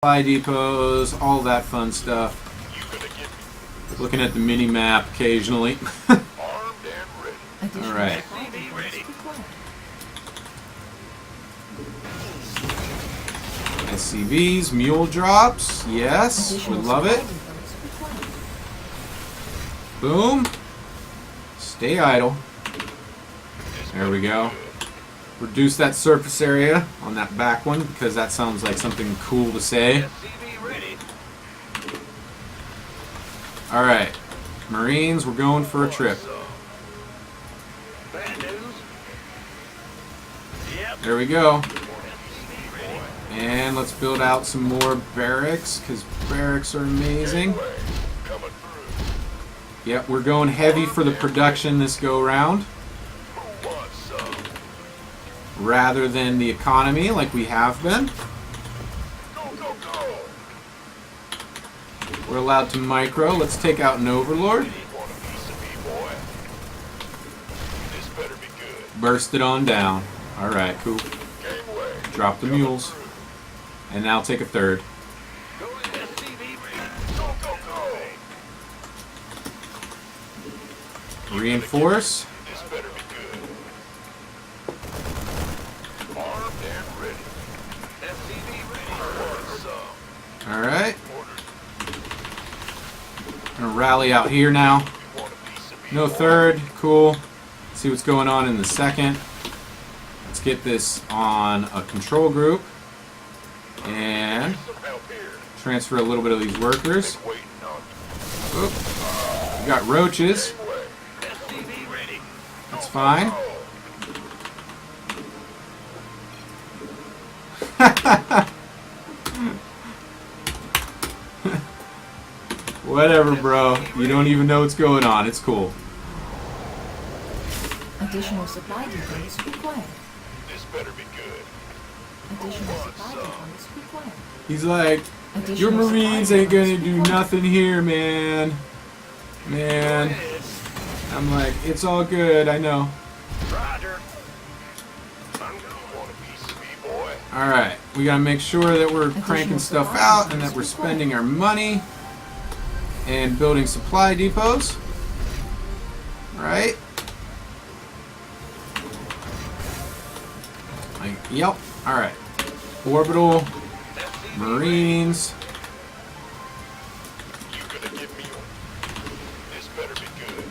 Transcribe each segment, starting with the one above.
supply depots, all that fun stuff. Looking at the mini map occasionally. Alright. SCVs, mule drops, yes, we love it. Boom. Stay idle. There we go. Reduce that surface area on that back one because that sounds like something cool to say. Alright. Marines, we're going for a trip. There we go. And let's build out some more barracks because barracks are amazing. Yep, we're going heavy for the production this go round, rather than the economy like we have been. We're allowed to micro. Let's take out an overlord. Burst it on down. Alright, cool. Drop the mules. And now take a third. Reinforce. Alright. Gonna rally out here now. No third. Cool. See what's going on in the second. Let's get this on a control group. And transfer a little bit of these workers. Oop. We got roaches. That's fine. Whatever, bro. You don't even know what's going on. It's cool. Additional supply depots required. This better be good. Additional supply depots required. He's like, your Marines ain't gonna do nothing here, man. Man. I'm like, it's all good, I know. Roger. I'm gonna want a piece of me, boy. Alright, we gotta make sure that we're cranking stuff out and that we're spending our money and building supply depots. Right? Like, yep. Alright. Orbital. Marines. You gonna give me this better be good.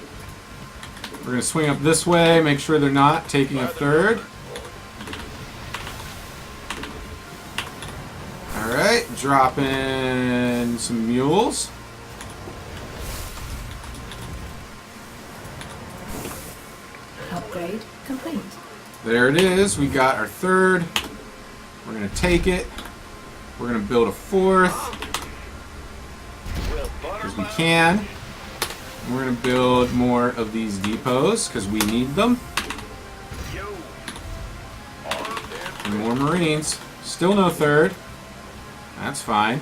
We're gonna swing up this way, make sure they're not taking a third. Alright, drop in some mules. Upgrade complete. There it is. We got our third. We're going to take it. We're going to build a fourth. Because we can. And we're going to build more of these depots because we need them. And more Marines. Still no third. That's fine.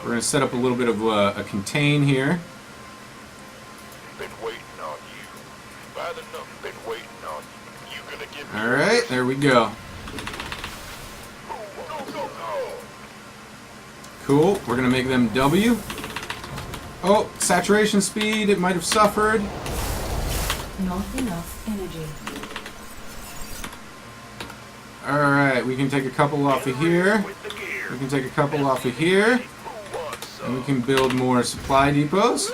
We're going to set up a little bit of a contain here. Been waiting on you. By the number, been waiting on you. You gonna give me Alright, there we go. go. Cool. We're going to make them W. Oh, saturation speed. It might have suffered. Not enough energy. Alright, we can take a couple off of here. We can take a couple off of here. And we can build more supply depots.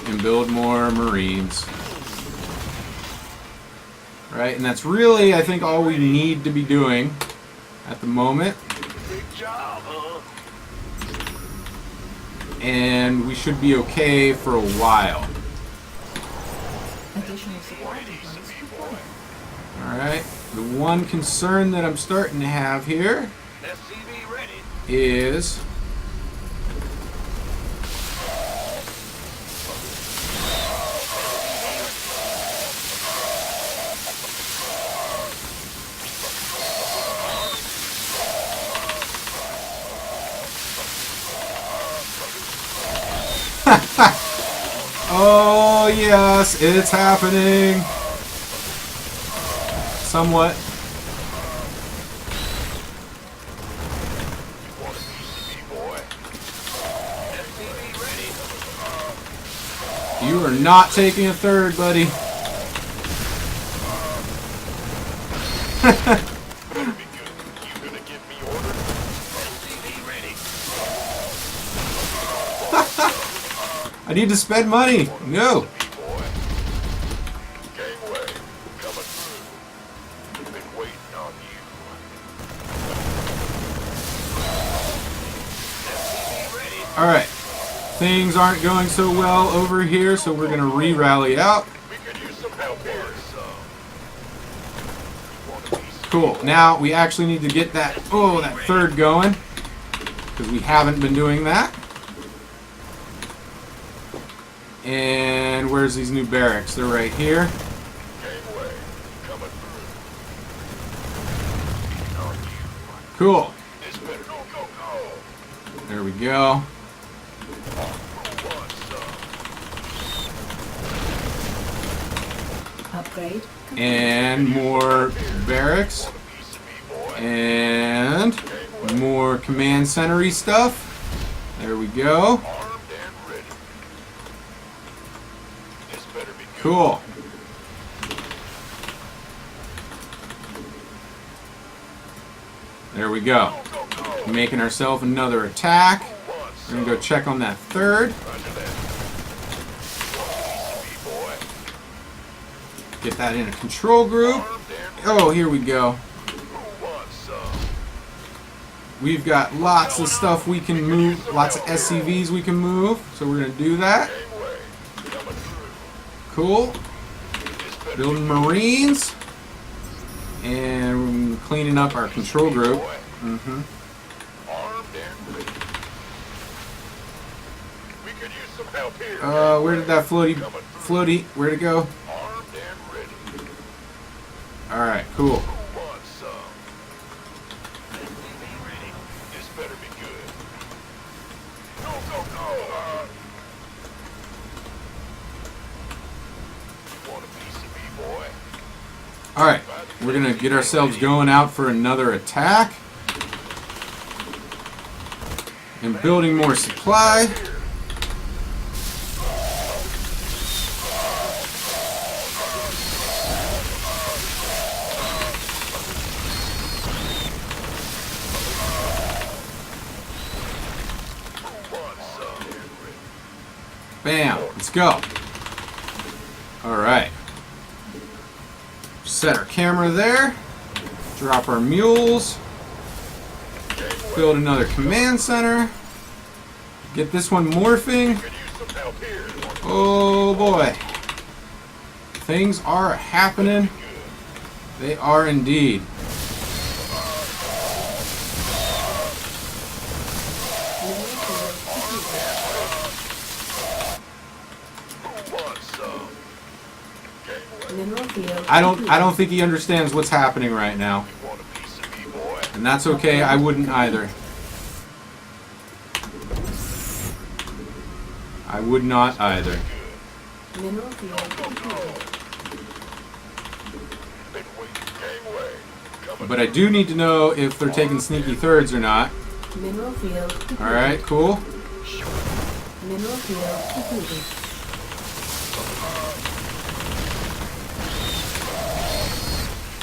And build more Marines. Right, and that's really, I think, all we need to be doing at the moment. Big job, huh? And we should be okay for a while. Additional supply depots required. Alright, the one concern that I'm starting to have here SCV ready. is oh yes, it's happening. Somewhat. You are not taking a third, buddy. Better be good. You gonna give me orders? LCV ready. I need to spend money. No. Boy. Gangway, coming through. Been waiting on you. LCV ready. All right. Things aren't going so well over here, so we're gonna re-rally out. We could use some help here. Cool. Now we actually need to get that third going, because we haven't been doing that. And where's these new barracks? They're right here. Gangway, coming through. Cool. This better go, go, go. There we go. Who wants some? Upgrade complete. And more barracks. Want a piece of me, boy? And more command center-y stuff. There we go. Armed and ready. This better be good. Cool. There we go. Go, go, go. Making ourselves another attack. Who wants We're gonna go check on that third. Roger that. Want a piece of me, boy? Get that in a control group. Armed and ready. Oh, here we go. Who wants some? We've got lots of stuff we can move, lots of SCVs we can move, so we're gonna do that. Gangway, coming through. Cool. This better Building Marines. And cleaning up our control group. boy. Mm-hmm. Armed and ready. We could use some help here. Where did that floaty, where'd it go? Armed and ready. Alright, cool. Who wants some? LCV ready. This better be good. Go, go, go! Want a piece of me, boy? Alright, we're gonna get ourselves going out for another attack. And building more supply. Who wants some? Bam, let's go. Alright. Set our camera there. Drop our mules. Build another command center. Get this one morphing. Could use some help here. Oh boy. Things are happening. They are indeed. Who wants some? Gangway, Mineral field. I complete. don't think he understands what's happening right now. you want a piece of me, boy? And that's okay, I wouldn't either. I would not either. Mineral field completed. Been waiting. Gangway, coming. But I do need to know if they're taking sneaky thirds or not. Mineral field completed. Alright, cool. Mineral field completed.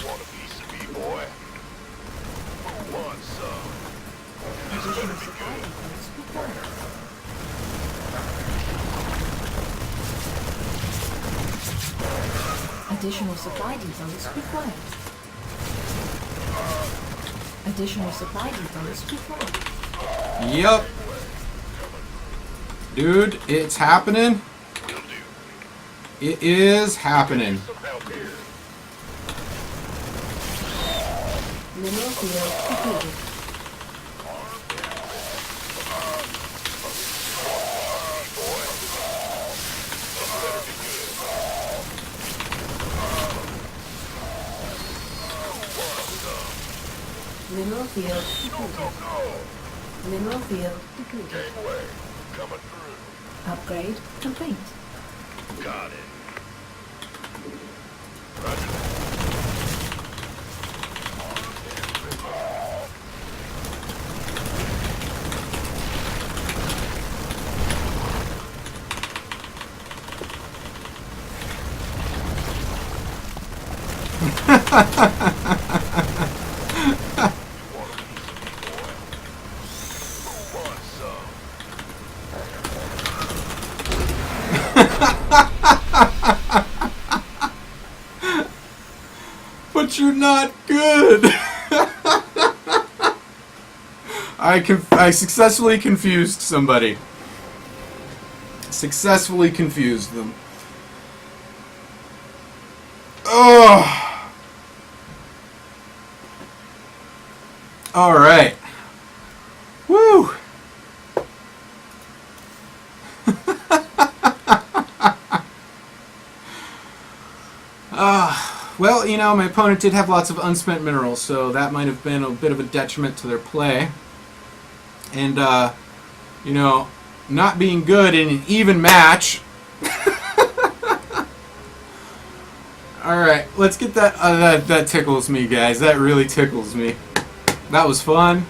Want a piece of me, boy? Who wants some? This Additional better be supply good. depots required. Additional supply depots required. Additional supply depots required. Yep. Dude, it's happening. Will do. It is happening. Some help here. Mineral field completed. Mineral field completed. Mineral field completed. Gangway, coming through. Upgrade complete. Got it. Roger that. But you're not good. I successfully confused somebody. Successfully confused them. Oh. All right. Woo. Well, you know, my opponent did have lots of unspent minerals, so that might have been a bit of a detriment to their play. And, you know, not being good in an even match. Alright, let's get that, that tickles me, guys. That really tickles me. That was fun.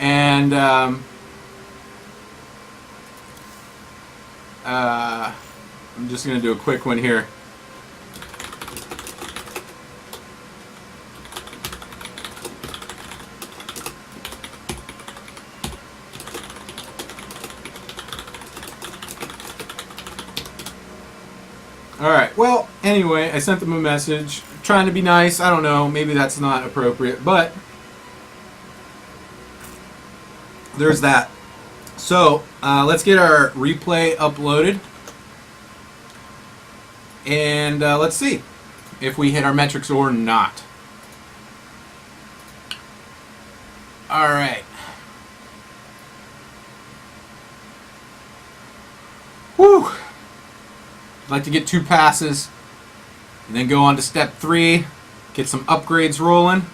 And, I'm just going to do a quick one here. Alright, well, anyway, I sent them a message. Trying to be nice. I don't know. Maybe that's not appropriate. But there's that. So, let's get our replay uploaded. And let's see if we hit our metrics or not. Alright. Whew. I'd like to get 2 passes and then go on to step 3, get some upgrades rolling.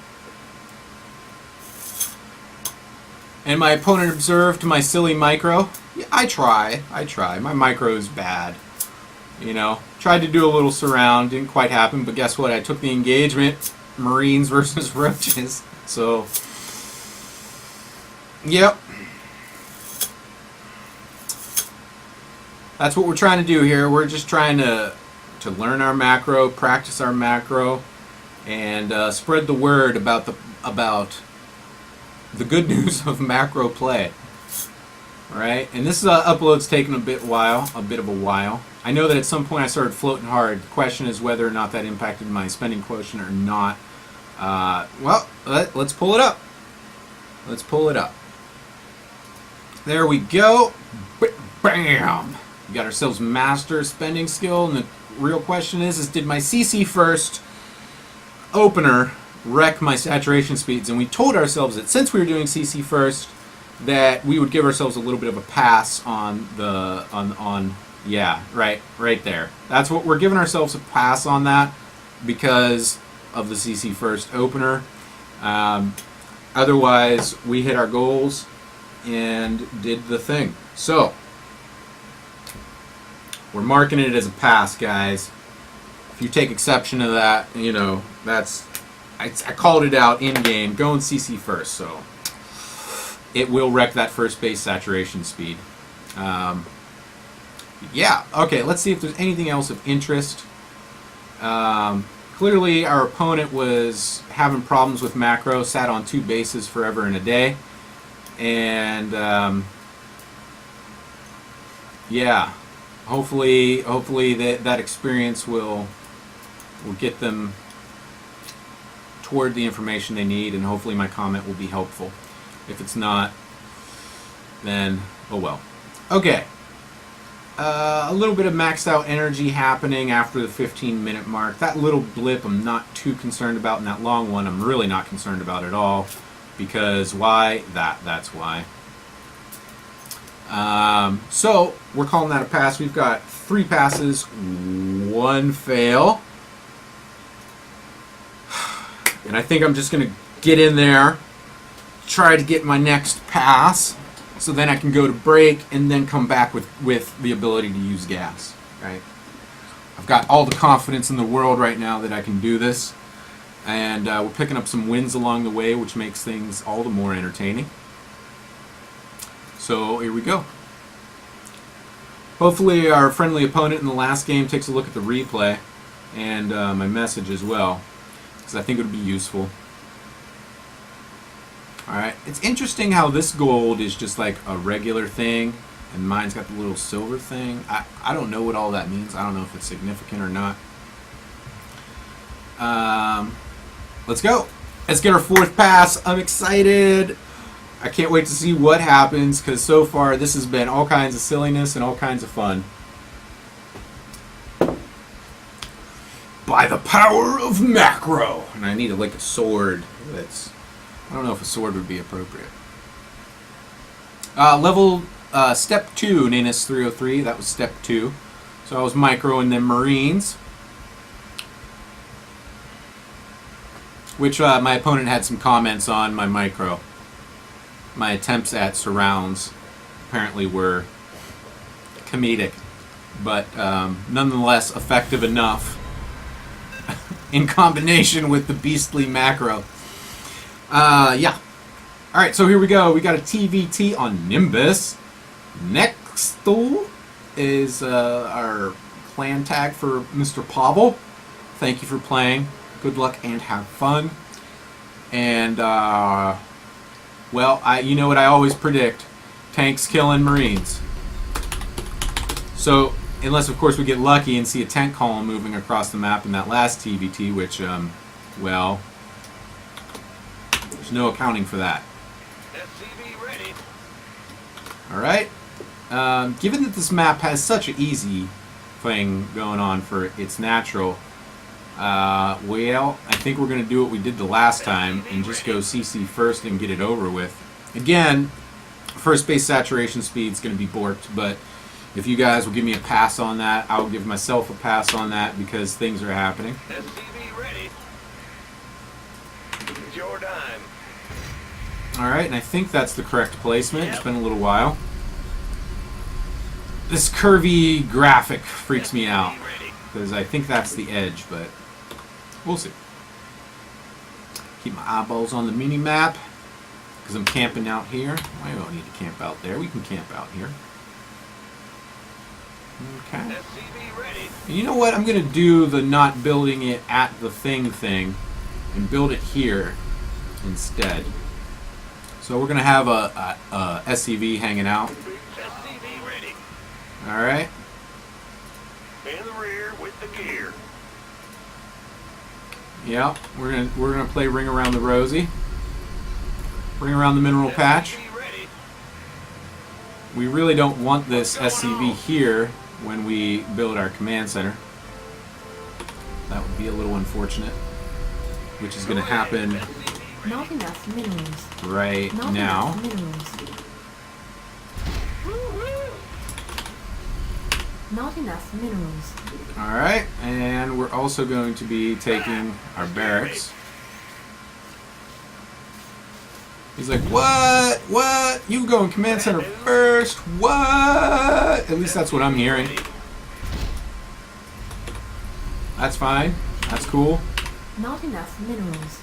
And my opponent observed my silly micro. Yeah, I try. My micro is bad. You know, tried to do a little surround, didn't quite happen, but guess what? I took the engagement, Marines versus Roaches. So, yep. That's what we're trying to do here. We're just trying to learn our macro, practice our macro, and spread the word about the good news of macro play. All right, and this upload's taken a bit of a while. I know that at some point I started floating hard. The question is whether or not that impacted my spending quotient or not. Well, let's pull it up. Let's pull it up. There we go. Bam! We got ourselves master spending skill, and the real question is did my CC first opener wreck my saturation speeds? And we told ourselves that since we were doing CC first, that we would give ourselves a little bit of a pass on the yeah, right there. That's what we're giving ourselves, a pass on that because of the CC first opener. Otherwise, we hit our goals and did the thing. So we're marking it as a pass, guys. If you take exception to that, you know, that's I called it out in game. Going CC first, so it will wreck that first base saturation speed. Yeah. Okay. Let's see if there's anything else of interest. Clearly, our opponent was having problems with macro. Sat on 2 bases forever and a day, and yeah. Hopefully that experience will get them toward the information they need, and hopefully my comment will be helpful. If it's not, then oh well. Okay. A little bit of maxed out energy happening after the 15-minute mark. That little blip I'm not too concerned about, and that long one I'm really not concerned about at all. Because why? That's why. So we're calling that a pass. We've got 3 passes, 1 fail. And I think I'm just going to get in there, try to get my next pass, so then I can go to break and then come back with the ability to use gas. Right? I've got all the confidence in the world right now that I can do this. And we're picking up some wins along the way, which makes things all the more entertaining. So here we go. Hopefully our friendly opponent in the last game takes a look at the replay and my message as well. because I think it would be useful. Alright, it's interesting how this gold is just like a regular thing, and mine's got the little silver thing. I don't know what all that means. I don't know if it's significant or not. Let's go. Let's get our 4th pass. I'm excited. I can't wait to see what happens, because so far this has been all kinds of silliness and all kinds of fun. By the power of macro. And I need like a sword. That's, I don't know if a sword would be appropriate. Level step 2, Nanus 303. That was step 2. So I was microing them Marines, which my opponent had some comments on my micro. My attempts at surrounds apparently were comedic, but nonetheless effective enough in combination with the beastly macro. Yeah. Alright, so here we go. We got a TVT on Nimbus. Next is our clan tag for Mr. Pavel. Thank you for playing. Good luck and have fun. And, well, you know what I always predict. Tanks killing Marines. So, unless, of course, we get lucky and see a tank column moving across the map in that last TVT, which, well, there's no accounting for that. SCV ready. Alright. Given that this map has such an easy thing going on for its natural, well, I think we're going to do what we did the last time and just go CC first and get it over with. Again, first base saturation speed is going to be borked, but if you guys will give me a pass on that, I'll give myself a pass on that because things are happening. SCV ready. It's your dime. Alright, and I think that's the correct placement. It's been a little while. This curvy graphic freaks me out because I think that's the edge, but we'll see. Keep my eyeballs on the mini-map because I'm camping out here. I don't need to camp out there. We can camp out here. Okay. SCV ready. And you know what? I'm going to do the not building it at the thing and build it here instead. So we're going to have a SCV hanging out. SCV ready. Alright. In the rear with the gear. Yeah, we're gonna play Ring Around the Rosie. Ring Around the Mineral Patch. SCV ready. We really don't want this SCV here when we build our command center. That would be a little unfortunate, which is going to happen Not enough minerals. right Not now. enough minerals. Not enough minerals. Alright, and we're also going to be taking our barracks. He's like, what? What? You go in command center first? What? At least that's what I'm hearing. That's fine. That's cool. Not enough minerals.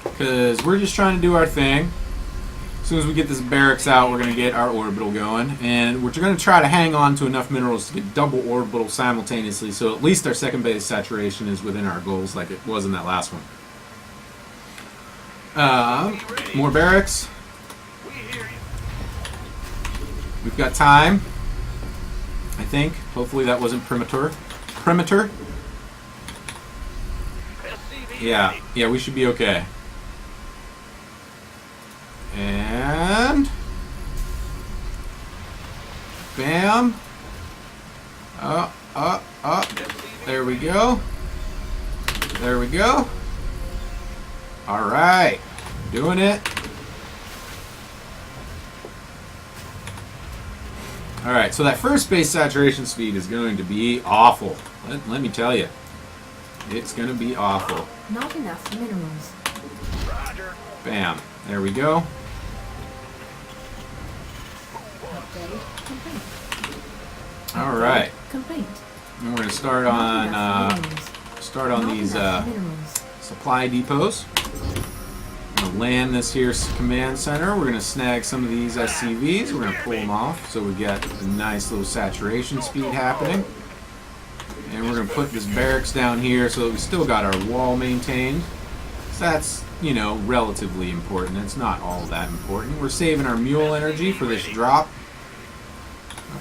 Because we're just trying to do our thing. As soon as we get this barracks out, we're going to get our orbital going. And we're going to try to hang on to enough minerals to get double orbital simultaneously, so at least our second base saturation is within our goals like it was in that last one. More barracks. We hear you. We've got time, I think. Hopefully that wasn't premature. Premature? SCV Yeah. ready. Yeah, we should be okay. And bam. There we go. There we go. All right. Doing it. All right. So that first base saturation speed is going to be awful. Let me tell you. It's going to be awful. Not enough minerals. Roger. Bam. There we go. Upgrade complete. All right. Complete. And we're going to start Not on enough minerals. start on Not these enough minerals. supply depots. gonna land this here command center. We're gonna snag some of these SCVs. We're gonna pull them off so we get a nice little saturation speed happening. And we're gonna put this barracks down here so that we still got our wall maintained. So that's, you know, relatively important. It's not all that important. We're saving our mule energy for this drop.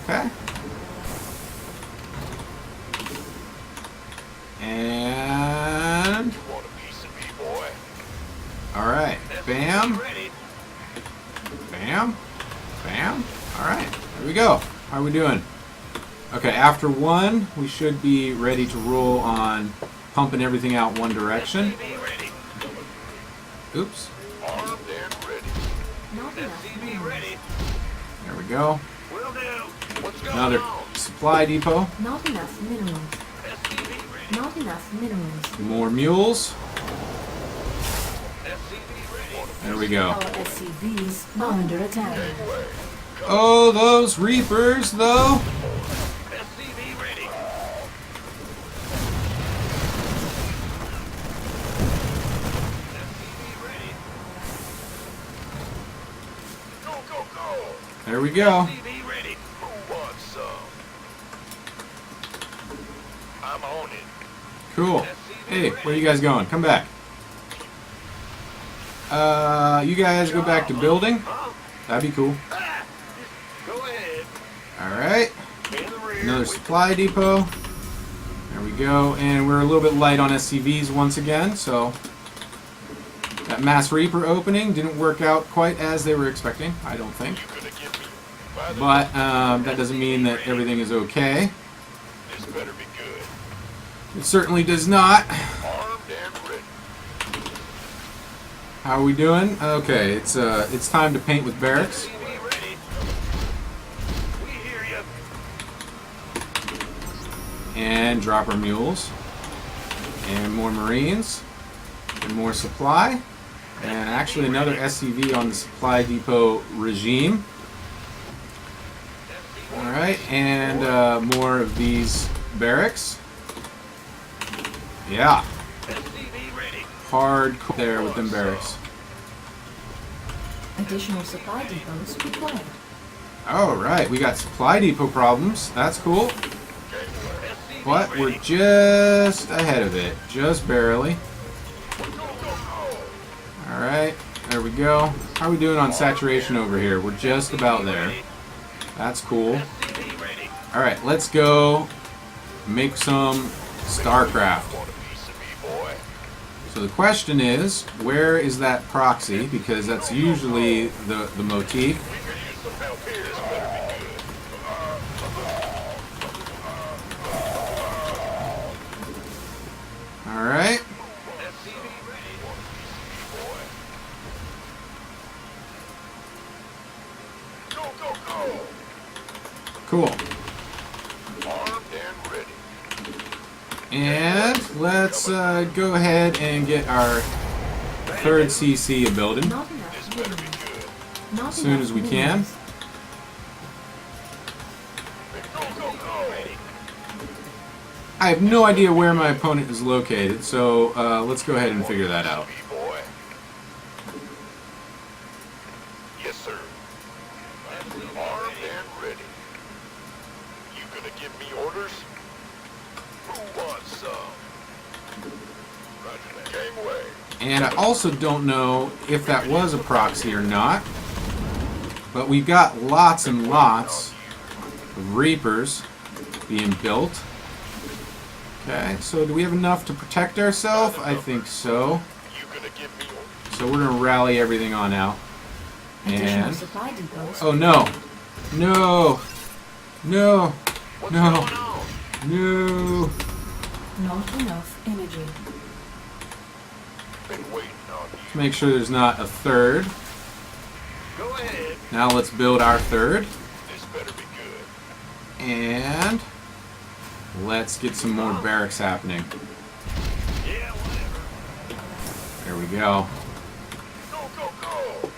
Okay. And You want a piece of me, boy? all right, bam, bam, bam. All right, there we go. How are we doing? Okay, after one, we should be ready to roll on pumping everything out one direction. Oops. Armed and ready. Not enough minerals. There we go. Will do. What's going Another on? supply depot. Not enough minerals. Not enough minerals. More mules. There we go. Our SCVs are under attack. Oh, those reapers, though. SCV ready. SCV ready. Go, go, go. There we go. SCV ready. Who wants some? I'm on it. Cool. Hey, where you guys going? Come back. You guys go back to building. That'd be cool. Go ahead. Alright. In the rear. Another supply depot. There we go. And we're a little bit light on SCVs once again, so that Mass Reaper opening didn't work out quite as they were expecting, I don't think. You gonna give me by the But that doesn't mean that everything is okay. This better be good. It certainly does not. Armed and ready. How are we doing? Okay, it's time to paint with barracks. SCV ready. We hear you. And drop our mules. And more Marines. And more supply. And actually another SCV on the supply depot regime. Alright, and more of these barracks. Yeah, SCV ready. hardcore there with them barracks. Additional supply depots required. Alright, we got supply depot problems. That's cool. SCV But ready. we're just ahead of it. Just barely. Go, go, go. Alright, there we go. How are we doing on saturation over here? We're just about there. That's cool. SCV ready. Alright, let's go make some StarCraft. Want a piece of me, boy? So the question is, where is that proxy? Because that's usually the motif. We could use some help here. This better be good. Alright. SCV ready. Want a piece of me, boy? Go, go, go. Cool. Armed and ready. And let's go ahead and get our third CC a building Not enough minerals. Not as soon enough as we can. minerals. Go, go, go. Ready. I have no idea where my opponent is located, so let's go ahead and figure that out. Me, boy. Yes, sir. Armed and ready. You gonna give me orders? Who wants some? Roger that. Gangway. And I also don't know if that was a proxy or not, but we've got lots and lots of Reapers being built. Okay, so do we have enough to protect ourselves? I think so. You gonna give me orders? So we're going to rally everything on out. Additional And... supply depots. oh no! No! No! What's No. going on? No! Not enough energy. Been waiting on you. Let's make sure there's not a third. Go ahead. Now let's build our third. This better be good. And let's get some more barracks happening. Yeah, whatever. There we go. Go, go, go.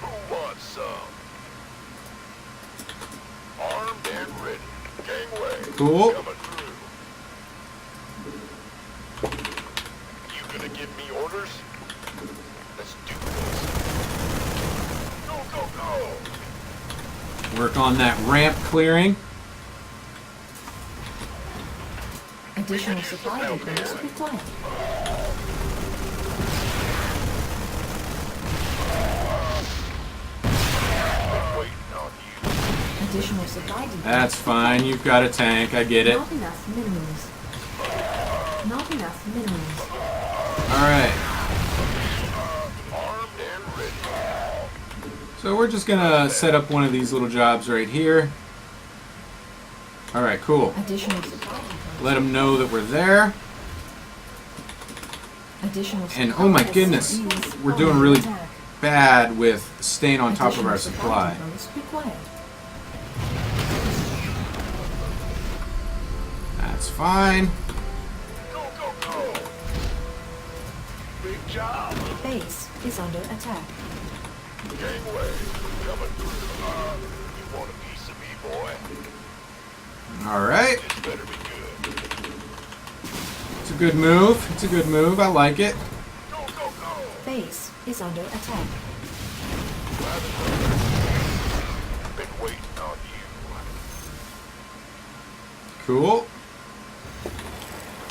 Who wants some? Armed and ready. Gangway. Cool. Coming through. You gonna give me orders? Let's do this. Go, go, go! Work on that ramp clearing. Additional supply depots required. Been waiting on you. Additional supply depots. That's fine. You've got a tank. I get it. Not enough minerals. Not enough minerals. All right. Armed and ready. So we're just gonna set up one of these little jobs right here. All right, cool. Additional supply depots. Let them know that we're there. Additional And supply oh my goodness, depots we're are doing under really attack. bad with staying on top of Additional our supply. depots required. That's fine. Go, go, go! Big job! Base is under attack. Gangway, coming through. You want a piece of me, boy? All right. This better be good. It's a good move. It's a good move. I like it. Go, go, go! Base is under attack. Been waiting on you. Cool.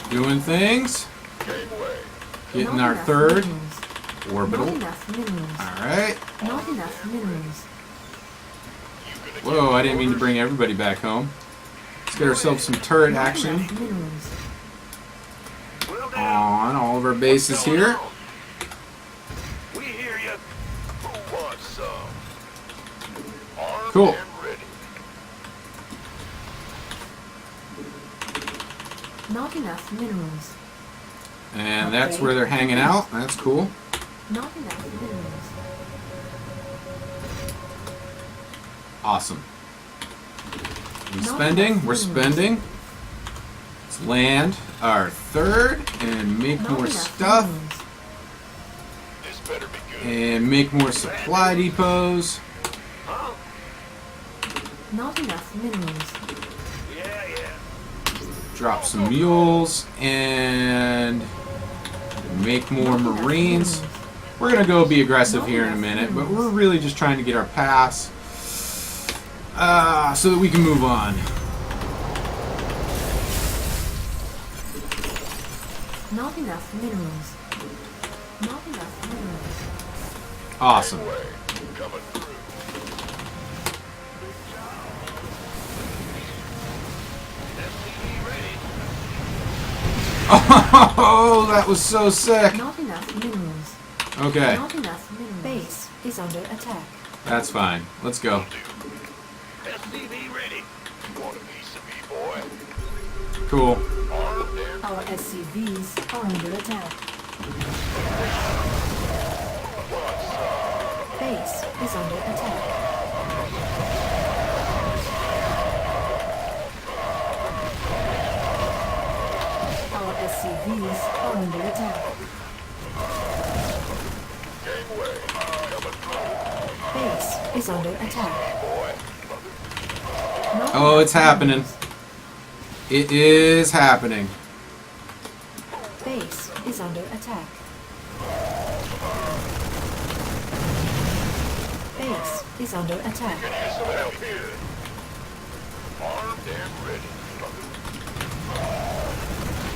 Doing things. Gangway, Getting Not our enough third minerals. orbital. Not enough minerals. All right. Not enough minerals. you gonna Whoa, I didn't mean to bring everybody back home. Let's get ourselves some turret Not action enough minerals. Well, on all of our bases here. We hear you. Who wants some? Armed Cool. and ready. Not enough minerals. And that's where they're hanging out. That's cool. Not enough minerals. Awesome. We Not spending? enough We're minerals. spending. Let's land our third and make Not more enough stuff minerals. This better be good. and make more supply depots. Huh? Not enough minerals. Yeah, yeah. Drop some mules and make more Not enough marines. minerals. We're gonna go be aggressive Not here in a enough minute, but minerals. we're really just trying to get our pass so that we can move on. Not enough minerals. Not enough minerals. Awesome. Gangway, coming through. SCV ready. Oh, that was so sick. Not enough minerals. Okay, Not enough minerals. Base is under attack. that's fine. Let's go. SCV ready. You want a piece of me, boy? Cool. Armed and Our SCVs are under attack. Base is under attack. Our SCVs are under attack. gangway, coming through. Base is under attack. Not Oh, enough it's happening. minerals. It is happening. Base is under attack. Base is under attack. Need some help here. Armed and ready.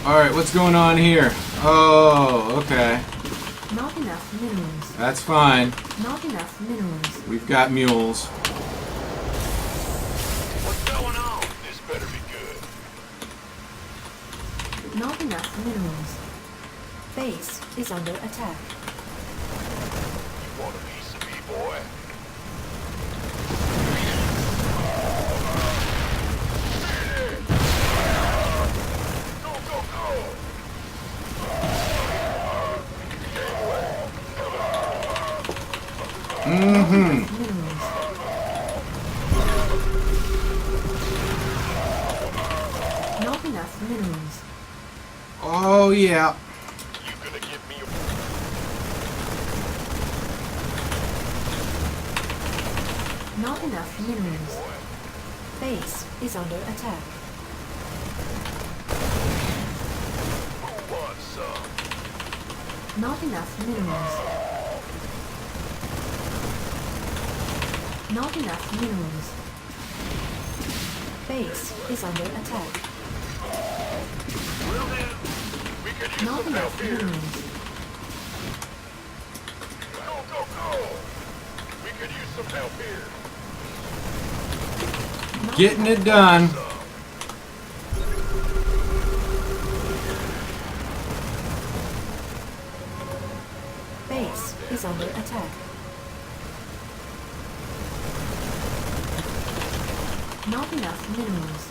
Alright, what's going on here? Oh, okay. Not enough minerals. That's fine. Not enough minerals. We've got mules. What's going on? This better be good. Not enough minerals. Base is under attack. You want a piece of me, boy? Go, go, go! Mm-hmm. Minerals. Not enough minerals. Oh, yeah. You gonna give me a... Not enough minerals. Base is under attack. Who wants some? Not enough minerals. Not enough minerals. Base is under attack. Well then, we could use Not some help enough here. minerals. Go, go, go! We could use some help here. Not Getting enough- it done. Base is under attack. Not enough minerals.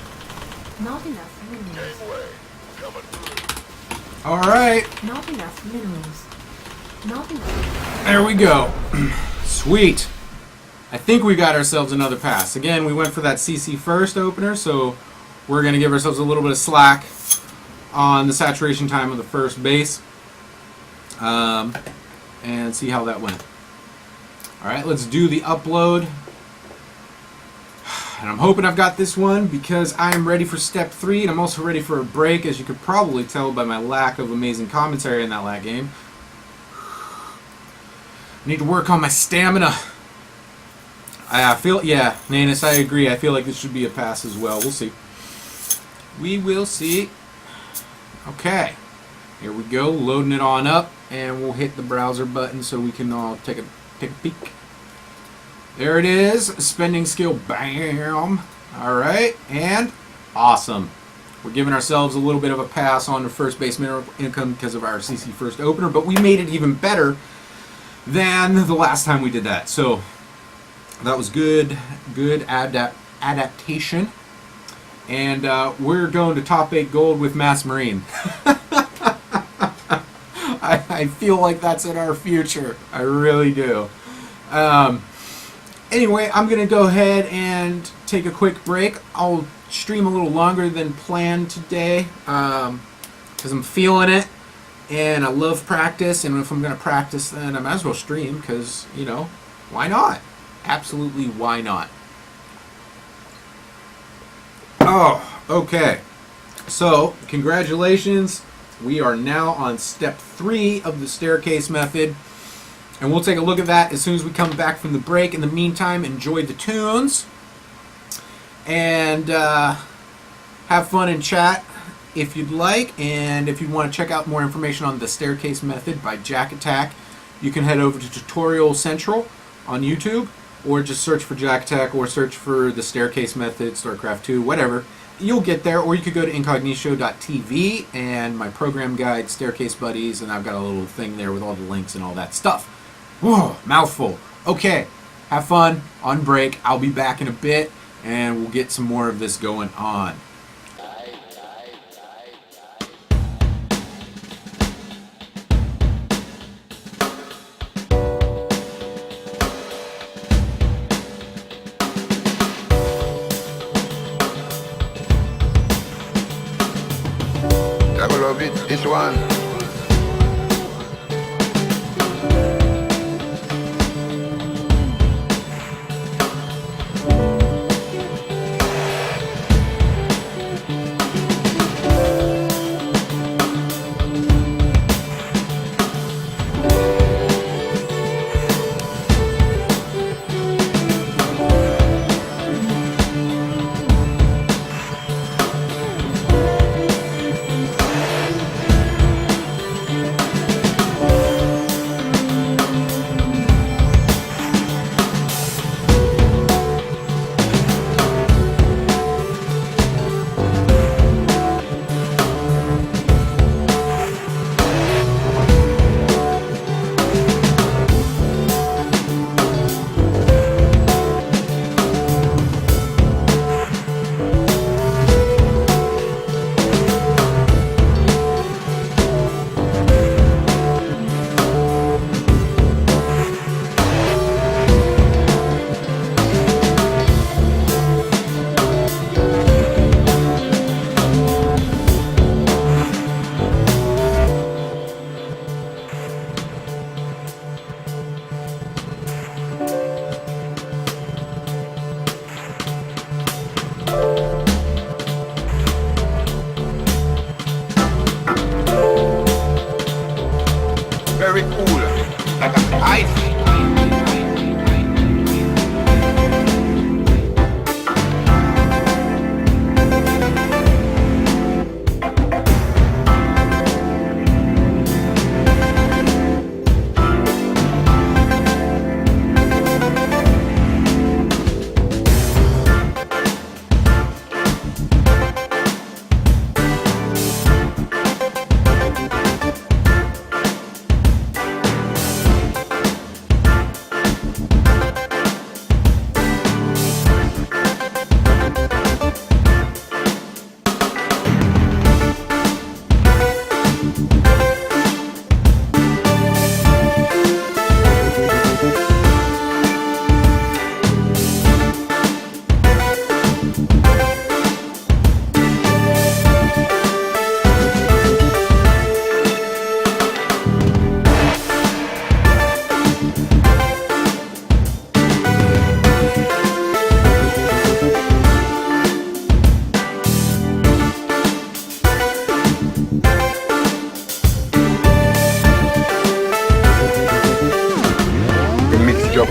Not enough minerals. Gateway, coming through. All right. Not enough minerals. Not enough. There we go. Sweet. I think we got ourselves another pass. Again, we went for that CC first opener, so we're going to give ourselves a little bit of slack on the saturation time of the first base. And see how that went. Alright, let's do the upload. And I'm hoping I've got this one because I am ready for step 3, and I'm also ready for a break, as you could probably tell by my lack of amazing commentary in that last game. I need to work on my stamina. I feel, yeah, Nanus, I agree. I feel like this should be a pass as well. We'll see. We will see. Okay. Here we go, loading it on up, and we'll hit the browser button so we can all take a peek. There it is, spending skill, bam. All right, and awesome. We're giving ourselves a little bit of a pass on the first base mineral income because of our CC first opener, but we made it even better than the last time we did that. So that was good adaptation. And we're going to top 8 gold with Mass Marine. I feel like that's in our future. I really do. Anyway, I'm going to go ahead and take a quick break. I'll stream a little longer than planned today because I'm feeling it. And I love practice. And if I'm going to practice, then I might as well stream because, you know, why not? Absolutely, why not? Oh, okay. So, congratulations. We are now on step 3 of the staircase method. And we'll take a look at that as soon as we come back from the break. In the meantime, enjoy the tunes. And have fun in chat if you'd like. And if you want to check out more information on the staircase method by Jack Attack, you can head over to Tutorial Central on YouTube. Or just search for Jack Attack, or search for the staircase method, StarCraft 2, whatever. You'll get there, or you could go to incognito.tv and my program guide, Staircase Buddies, and I've got a little thing there with all the links and all that stuff. Whoa, mouthful. Okay, have fun on break. I'll be back in a bit, and we'll get some more of this going on. Double of it, this one.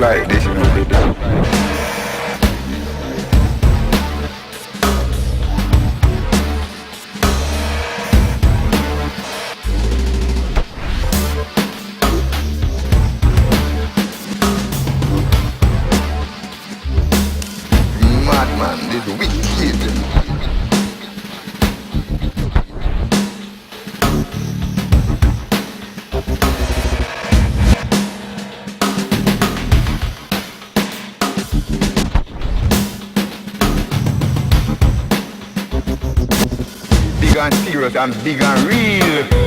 like this, you know. Madman, this wicked. Big and serious and big and real.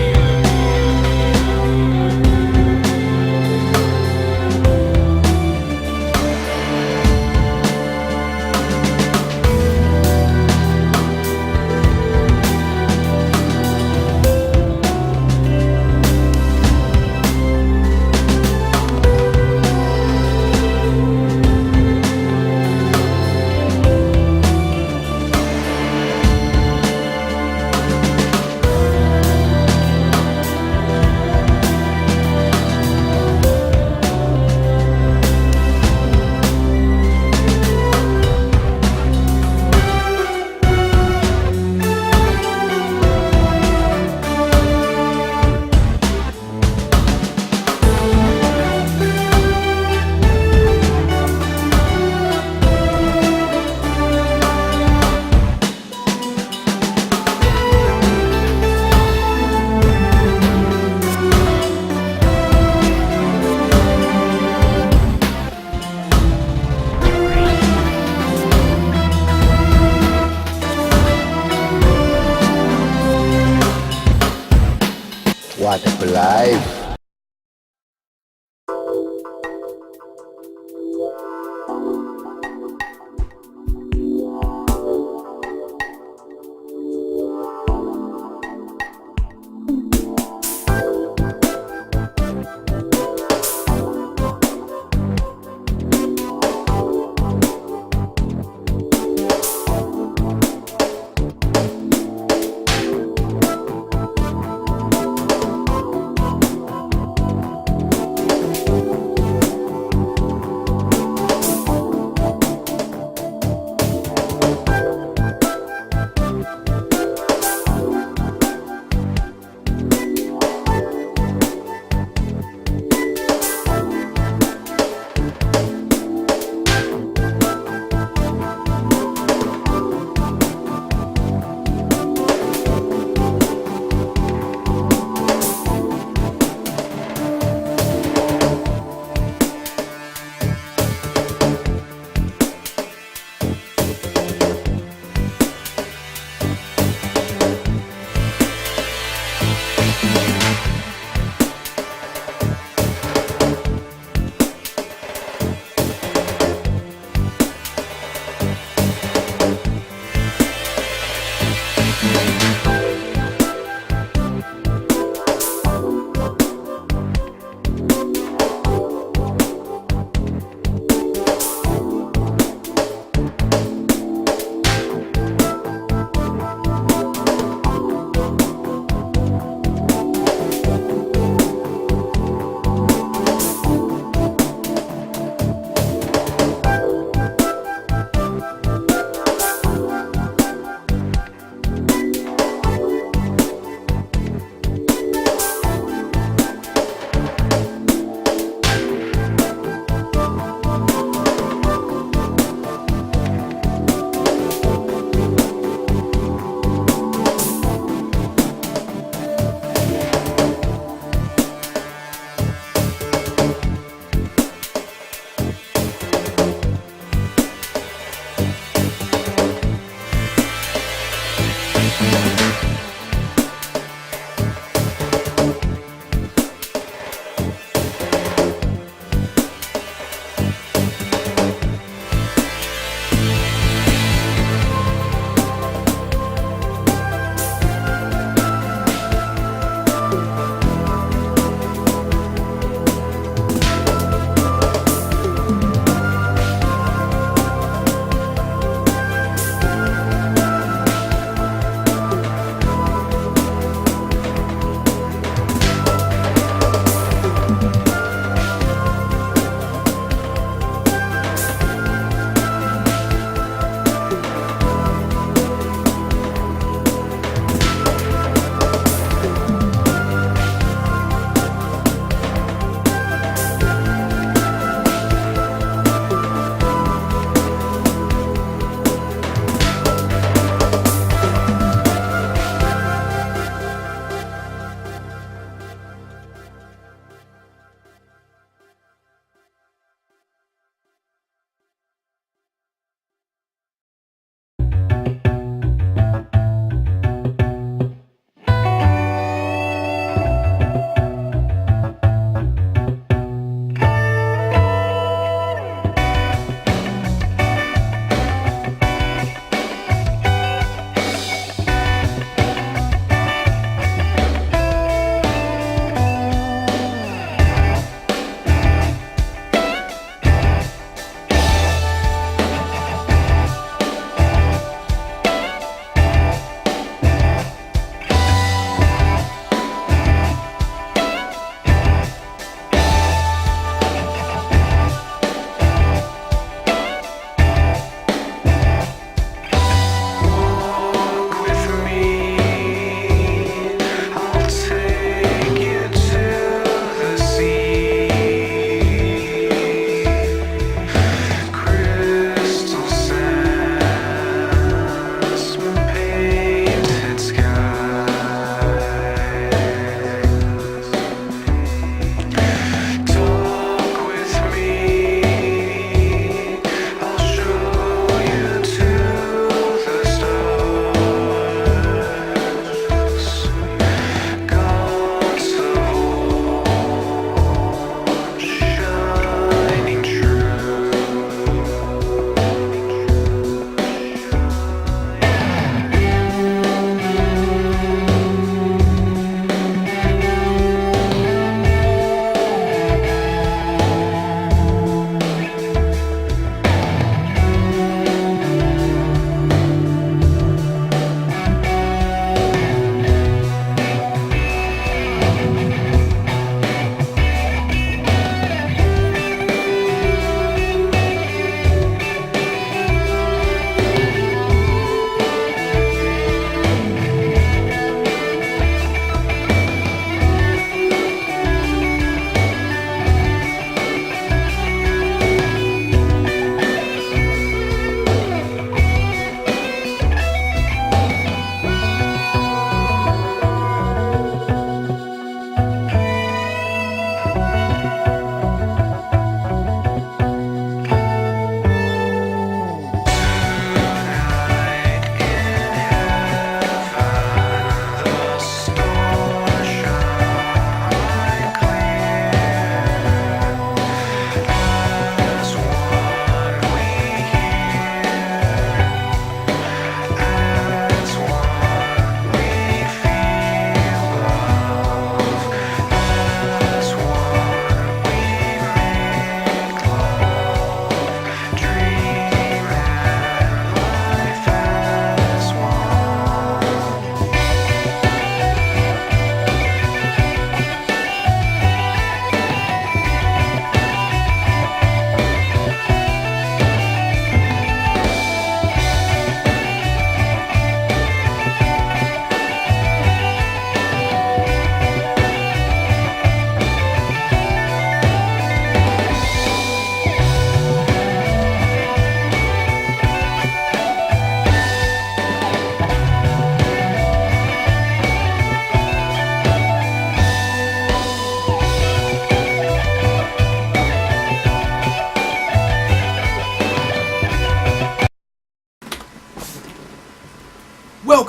What a life.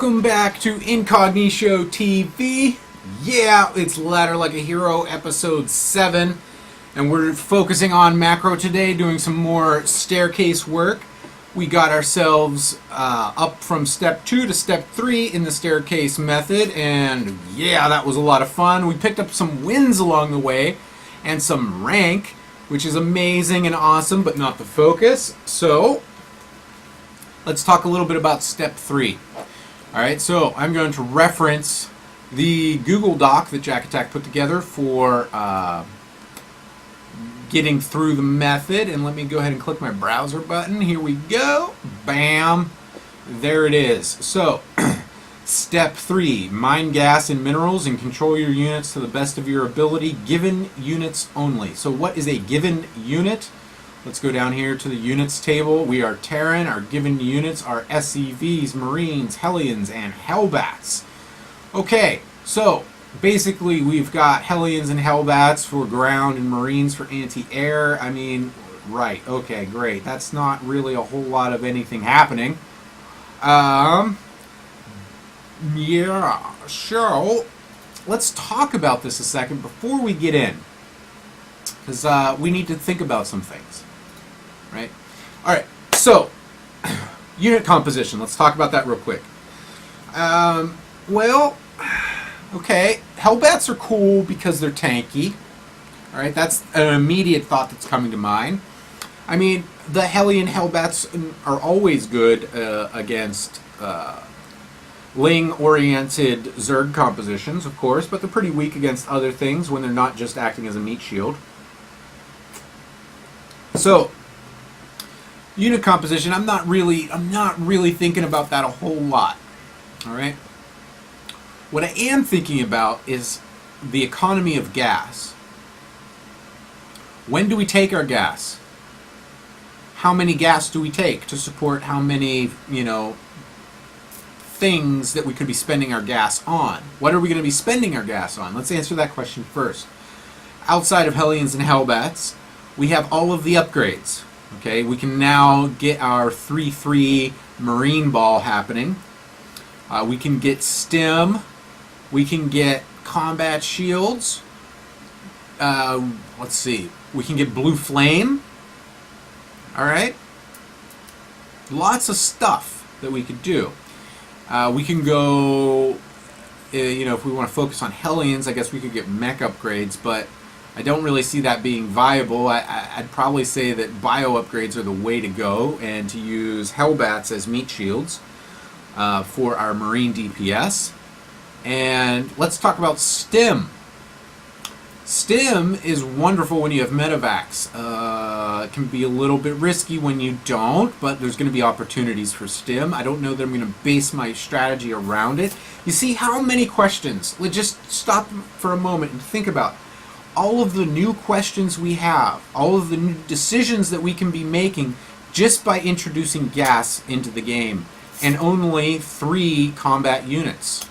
Welcome back to Incognito TV. Yeah, it's Ladder Like a Hero, episode 7. And we're focusing on macro today, doing some more staircase work. We got ourselves up from step 2 to step 3 in the staircase method. And yeah, that was a lot of fun. We picked up some wins along the way and some rank, which is amazing and awesome, but not the focus. So let's talk a little bit about step 3. Alright, so I'm going to reference the Google Doc that Jack Attack put together for getting through the method. And let me go ahead and click my browser button. Here we go. Bam. There it is. So, step 3. Mine gas and minerals and control your units to the best of your ability. Given units only. So what is a given unit? Let's go down here to the units table. We are Terran. Our given units are SCVs, Marines, Hellions, and Hellbats. Okay, so basically we've got Hellions and Hellbats for ground and Marines for anti-air. I mean, right, okay, great. That's not really a whole lot of anything happening. Yeah, so let's talk about this a second before we get in. Because we need to think about some things. Right? Alright, so, unit composition. Let's talk about that real quick. Well, okay, Hellbats are cool because they're tanky. Alright, that's an immediate thought that's coming to mind. I mean, the Hellion Hellbats are always good against Ling-oriented Zerg compositions, of course, but they're pretty weak against other things when they're not just acting as a meat shield. So, unit composition, I'm not really thinking about that a whole lot. Alright? What I am thinking about is the economy of gas. When do we take our gas? How many gas do we take to support how many, things that we could be spending our gas on? What are we going to be spending our gas on? Let's answer that question first. Outside of Hellions and Hellbats, we have all of the upgrades. Okay, we can now get our 3/3 Marine Ball happening. We can get Stim. We can get combat shields. Let's see. We can get Blue Flame. Alright. Lots of stuff that we could do. We can go, if we want to focus on Hellions, I guess we could get mech upgrades, but I don't really see that being viable. I'd probably say that bio upgrades are the way to go, and to use Hellbats as meat shields for our Marine DPS. And let's talk about Stim. Stim is wonderful when you have medevacs. It can be a little bit risky when you don't, but there's going to be opportunities for Stim. I don't know that I'm going to base my strategy around it. You see how many questions? Let's just stop for a moment and think about all of the new questions we have, all of the new decisions that we can be making just by introducing gas into the game, and only 3 combat units.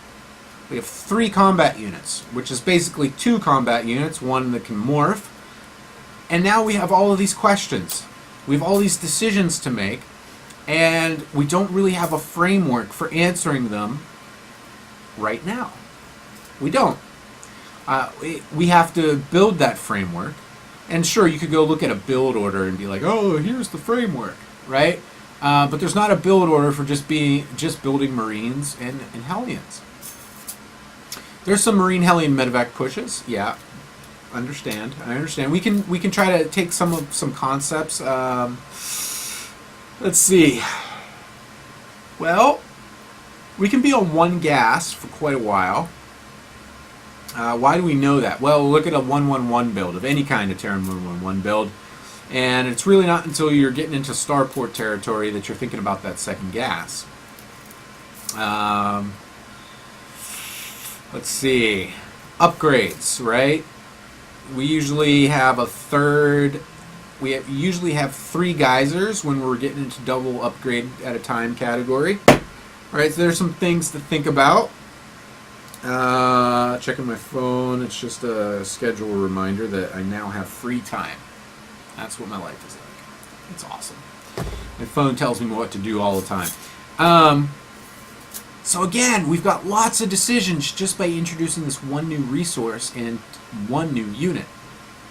We have 3 combat units, which is basically 2 combat units, one that can morph, and now we have all of these questions. We have all these decisions to make, and we don't really have a framework for answering them right now. We don't. We have to build that framework. And sure, you could go look at a build order and be like, oh, here's the framework, right? But there's not a build order for just building Marines and Hellions. There's some Marine Hellion medevac pushes. Yeah, I understand. We can try to take some concepts. Let's see. Well, we can be on 1 gas for quite a while. Why do we know that? Well, look at a 1-1-1 build of any kind of Terran 1-1-1 build, and it's really not until you're getting into starport territory that you're thinking about that second gas. Let's see. Upgrades, right? We usually have a third. We usually have 3 geysers when we're getting into double upgrade at a time category. Alright, so there's some things to think about. Checking my phone, it's just a schedule reminder that I now have free time. That's what my life is like. It's awesome. My phone tells me what to do all the time. So again, we've got lots of decisions just by introducing this one new resource and one new unit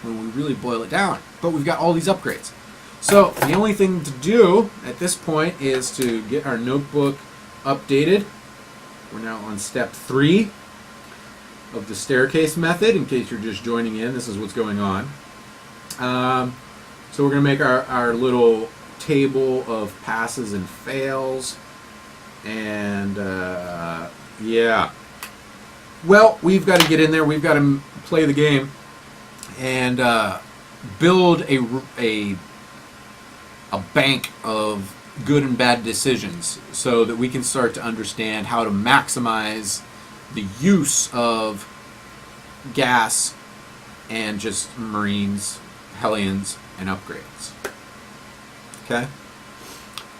when we really boil it down. But we've got all these upgrades. So the only thing to do at this point is to get our notebook updated. We're now on step 3 of the staircase method. In case you're just joining in, this is what's going on. So we're going to make our little table of passes and fails. And yeah. Well, we've got to get in there. We've got to play the game and build a bank of good and bad decisions so that we can start to understand how to maximize the use of gas and just Marines, Hellions, and upgrades. Okay?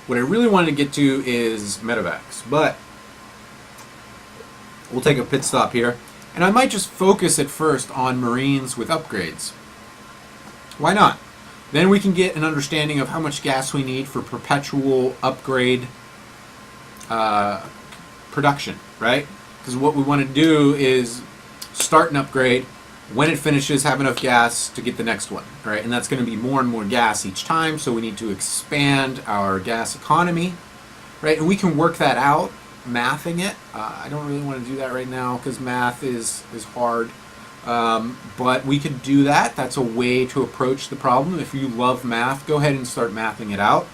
What I really wanted to get to is medevacs, but we'll take a pit stop here. And I might just focus at first on Marines with upgrades. Why not? Then we can get an understanding of how much gas we need for perpetual upgrade production, right? Because what we want to do is start an upgrade. When it finishes, have enough gas to get the next one, right? And that's going to be more and more gas each time, so we need to expand our gas economy, right? And we can work that out, mathing it. I don't really want to do that right now because math is hard. But we could do that. That's a way to approach the problem. If you love math, go ahead and start mathing it out.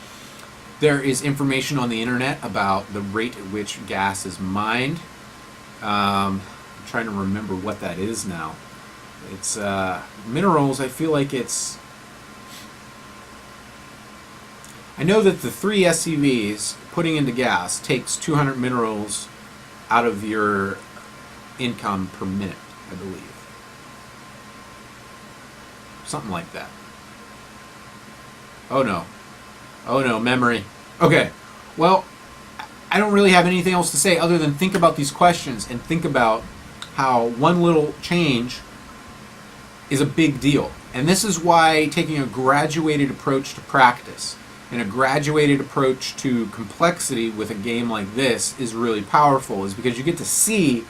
There is information on the internet about the rate at which gas is mined. I'm trying to remember what that is now. It's minerals. I feel like it's... I know that the 3 SCVs putting into gas takes 200 minerals out of your income per minute, I believe. Something like that. Oh no. Oh no, memory. Okay. Well, I don't really have anything else to say other than think about these questions and think about how one little change is a big deal. And this is why taking a graduated approach to practice and a graduated approach to complexity with a game like this is really powerful, is because you get to see,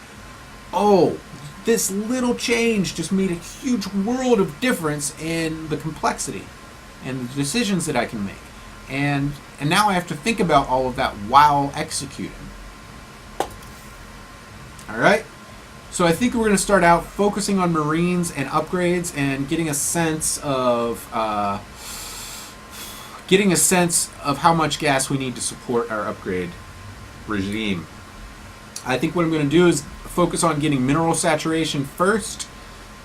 oh, this little change just made a huge world of difference in the complexity and the decisions that I can make. And now I have to think about all of that while executing. How So I think we're going to start out focusing on Marines and upgrades and getting a sense of how much gas we need to support our upgrade regime. I think what I'm going to do is focus on getting mineral saturation first,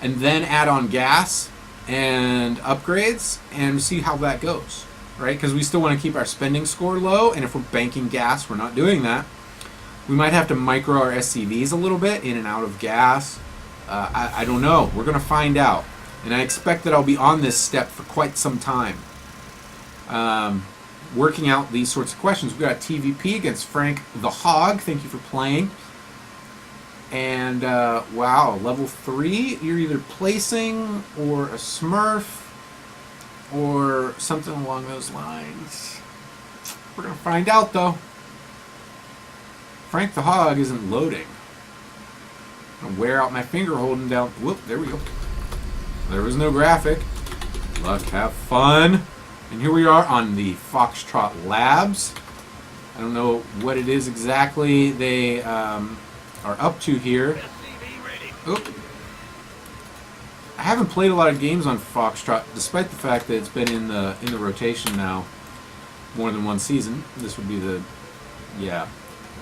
and then add on gas and upgrades, and see how that goes. Right? Because we still want to keep our spending score low, and if we're banking gas, we're not doing that. We might have to micro our SCVs a little bit, in and out of gas. I don't know. We're going to find out. And I expect that I'll be on this step for quite some time. Working out these sorts of questions. We've got TVP against Frank the Hog. Thank you for playing. And, wow, level 3. You're either placing or a Smurf or something along those lines. We're going to find out, though. Frank the Hog isn't loading. I'm going to wear out my finger holding down. Whoop, there we go. There was no graphic. Luck, have fun. And here we are on the Foxtrot Labs. I don't know what it is exactly they are up to here. Oop. I haven't played a lot of games on Foxtrot, despite the fact that it's been in the rotation now more than one season. This would be the, yeah,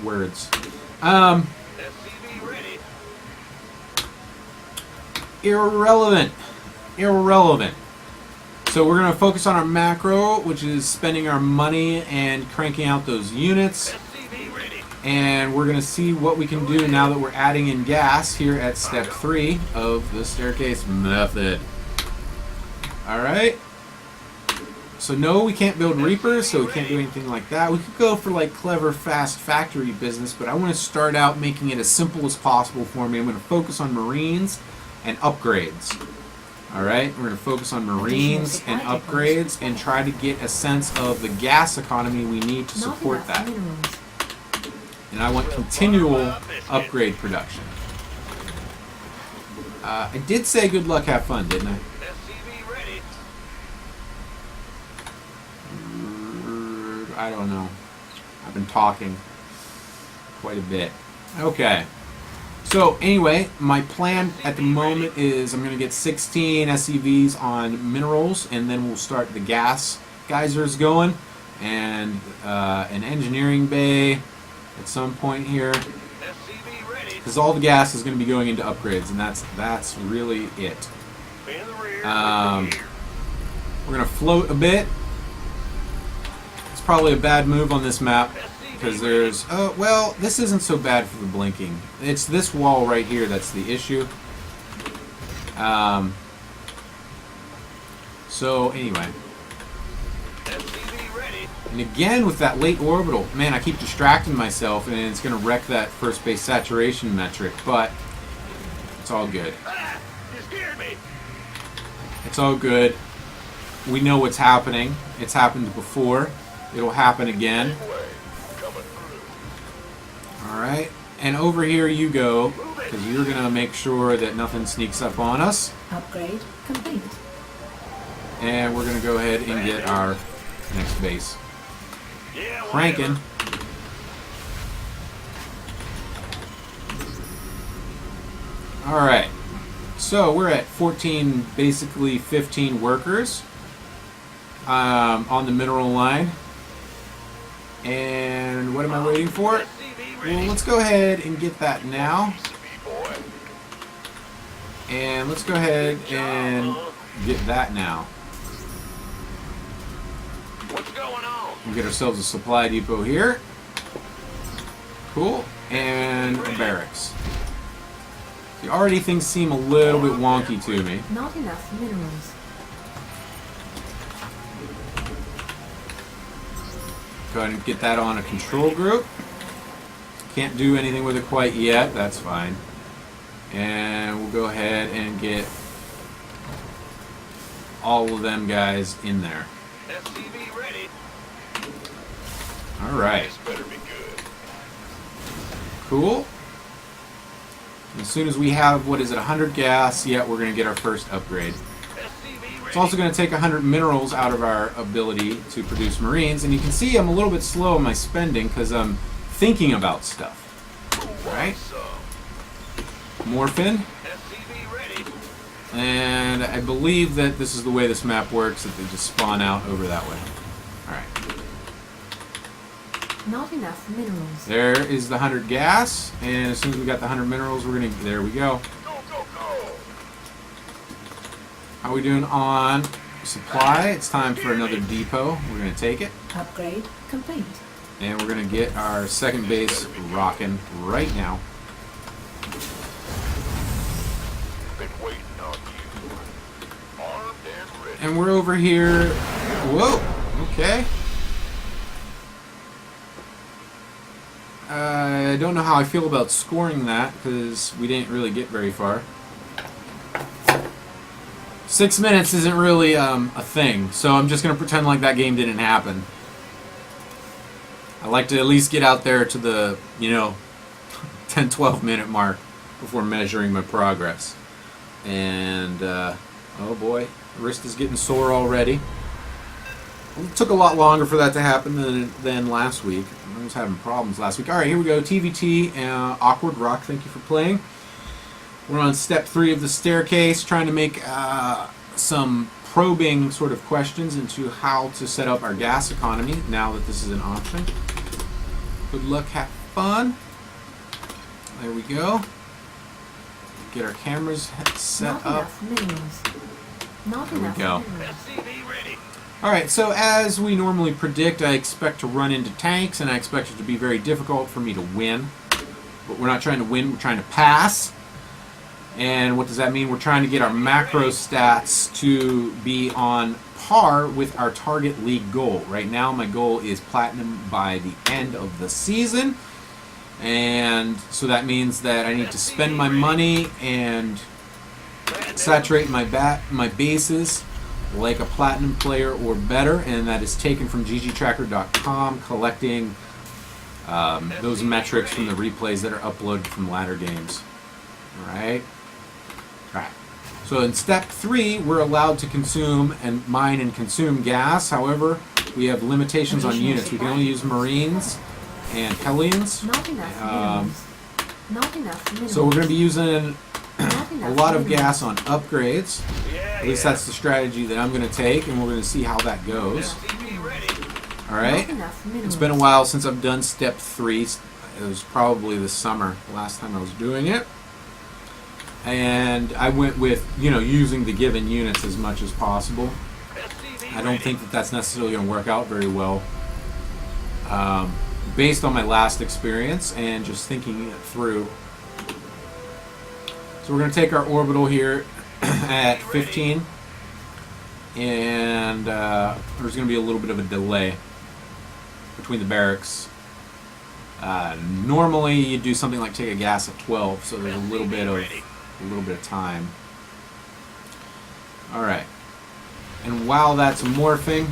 words. Irrelevant. So we're going to focus on our macro, which is spending our money and cranking out those units. And we're going to see what we can do now that we're adding in gas here at step 3 of the staircase method. Alright. So no, we can't build Reapers, so we can't do anything like that. We could go for like clever, fast factory business, but I want to start out making it as simple as possible for me. I'm going to focus on Marines and upgrades. Alright, we're going to focus on Marines and upgrades and try to get a sense of the gas economy we need to support that. and I want continual upgrade production. I did say good luck, have fun, didn't I? SCV ready. I don't know. I've been talking quite a bit. Okay. So anyway, my plan at the moment is I'm going to get 16 SCVs on minerals, and then we'll start the gas geysers going, and an engineering bay at some point here, SCV ready. because all the gas is going to be going into upgrades, and that's really it. In the rear. Um, with the gear. We're going to float a bit. It's probably a bad move on this map, because there's, well, this isn't so bad for the blinking. It's this wall right here that's the issue. So anyway, SCV ready. and again with that late orbital, man, I keep distracting myself, and it's going to wreck that first base saturation metric, but it's all good. Ah, you scared me. It's all good. We know what's happening. It's happened before. It'll happen again. Way. Coming through. Alright, and over here you go, because you're going to make sure that nothing sneaks up on us. Upgrade complete. And we're going to go ahead and get our next base Yeah, cranking. Alright, so we're at 14, basically 15 workers on the mineral line. And what am I waiting for? SCV Well, ready. let's go ahead and get that now. SCV boy. And let's go ahead and get that now. What's going on? We'll get ourselves a supply depot here. Cool. And a barracks. See, already things seem a little bit wonky to me. Not enough minerals. Go ahead and get that on a control group. Can't do anything with it quite yet. That's fine. And we'll go ahead and get all of them guys in there. SCV ready. Alright. This better be good. Cool. As soon as we have, what is it, 100 gas, yeah, we're going to get our first upgrade. SCV ready. It's also going to take 100 minerals out of our ability to produce marines, and you can see I'm a little bit slow in my spending because I'm thinking about stuff. Right? Morphin, SCV ready. and I believe that this is the way this map works, that they just spawn out over that way. Alright, Not enough minerals. there is the 100 gas, and as soon as we got the 100 minerals, we're going to, there we go. Go, go, go. How are we doing on supply? It's time for another depot. We're going to take it. Upgrade complete. And we're going to get our second base rocking right now. Been waiting on you. Armed and ready. And we're over here. Whoa! Okay. I don't know how I feel about scoring that because we didn't really get very far. 6 minutes isn't really a thing, so I'm just going to pretend like that game didn't happen. I like to at least get out there to the, 10-12 minute mark before measuring my progress. And, oh boy, wrist is getting sore already. It took a lot longer for that to happen than last week. I was having problems last week. Alright, here we go. TVT, Awkward Rock, thank you for playing. We're on step 3 of the staircase, trying to make some probing sort of questions into how to set up our gas economy now that this is an option. Good luck, have fun. There we go. Get our cameras set Not up. enough minerals. Not There we enough go. minerals. SCV ready. Alright, so as we normally predict, I expect to run into tanks, and I expect it to be very difficult for me to win. But we're not trying to win, we're trying to pass. And what does that mean? We're trying to get our macro stats to be on par with our target league goal. Right now, my goal is platinum by the end of the season. And so that means that I need to spend my money and saturate my bases like a platinum player or better, and that is taken from ggtracker.com, collecting those metrics from the replays that are uploaded from ladder games. Alright? Alright. So in step 3, we're allowed to consume and mine and consume gas. However, we have limitations on units. We can only use Marines and Hellions. Not enough minerals. Not enough minerals. So we're going to be using Not a enough lot of minerals. gas on upgrades. At least that's the strategy that I'm going to take, and we're going to see how that goes. Alright? Not enough minerals. It's been a while since I've done step 3. It was probably this summer, the last time I was doing it. And I went with, using the given units as much as possible. I don't think that that's necessarily going to work out very well. Based on my last experience and just thinking it through. So we're going to take our orbital here at 15. And there's going to be a little bit of a delay between the barracks. Normally you do something like take a gas at 12, so there's a little bit of time. All right, and while that's morphing,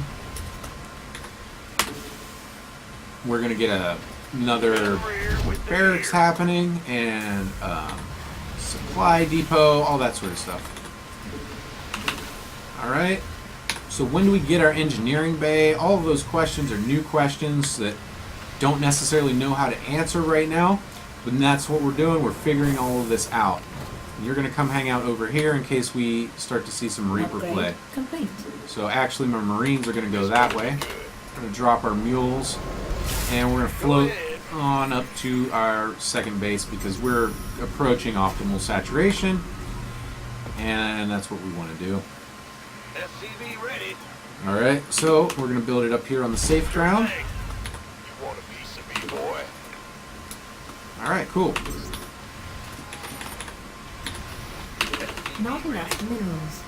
we're gonna get another barracks happening and supply depot, all that sort of stuff. All right. So when do we get our engineering bay? All of those questions are new questions that don't necessarily know how to answer right now, but that's what we're doing. We're figuring all of this out. And you're going to come hang out over here in case we start to see some Reaper Upgrade play. complete. So actually my Marines are going to go that way. We're going to drop our mules, and we're going to float on up to our second base because we're approaching optimal saturation, and that's what we want to do. SCV ready. Alright, so we're going to build it up here on the safe ground. You want a piece of me, boy? Alright, cool. Not enough minerals.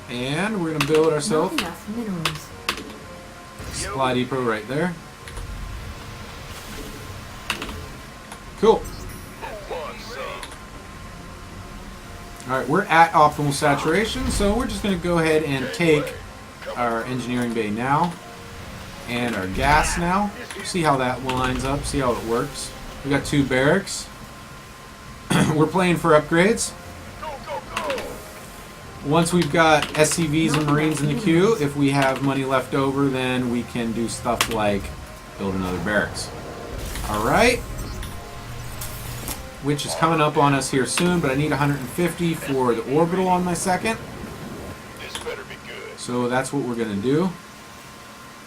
And we're going to build Not ourselves enough minerals. a supply depot right there. Cool. Who wants some? Alright, we're at optimal saturation, so we're just going to go ahead and take our engineering bay now and our gas now. See how that lines up, see how it works. We got 2 barracks. We're playing for upgrades. Go, go, go! Once we've got SCVs and Marines in the queue, if we have money left over, then we can do stuff like build another barracks. Alright. Which is coming up on us here soon, but I need 150 for the orbital on my second. This better be good. So that's what we're going to do.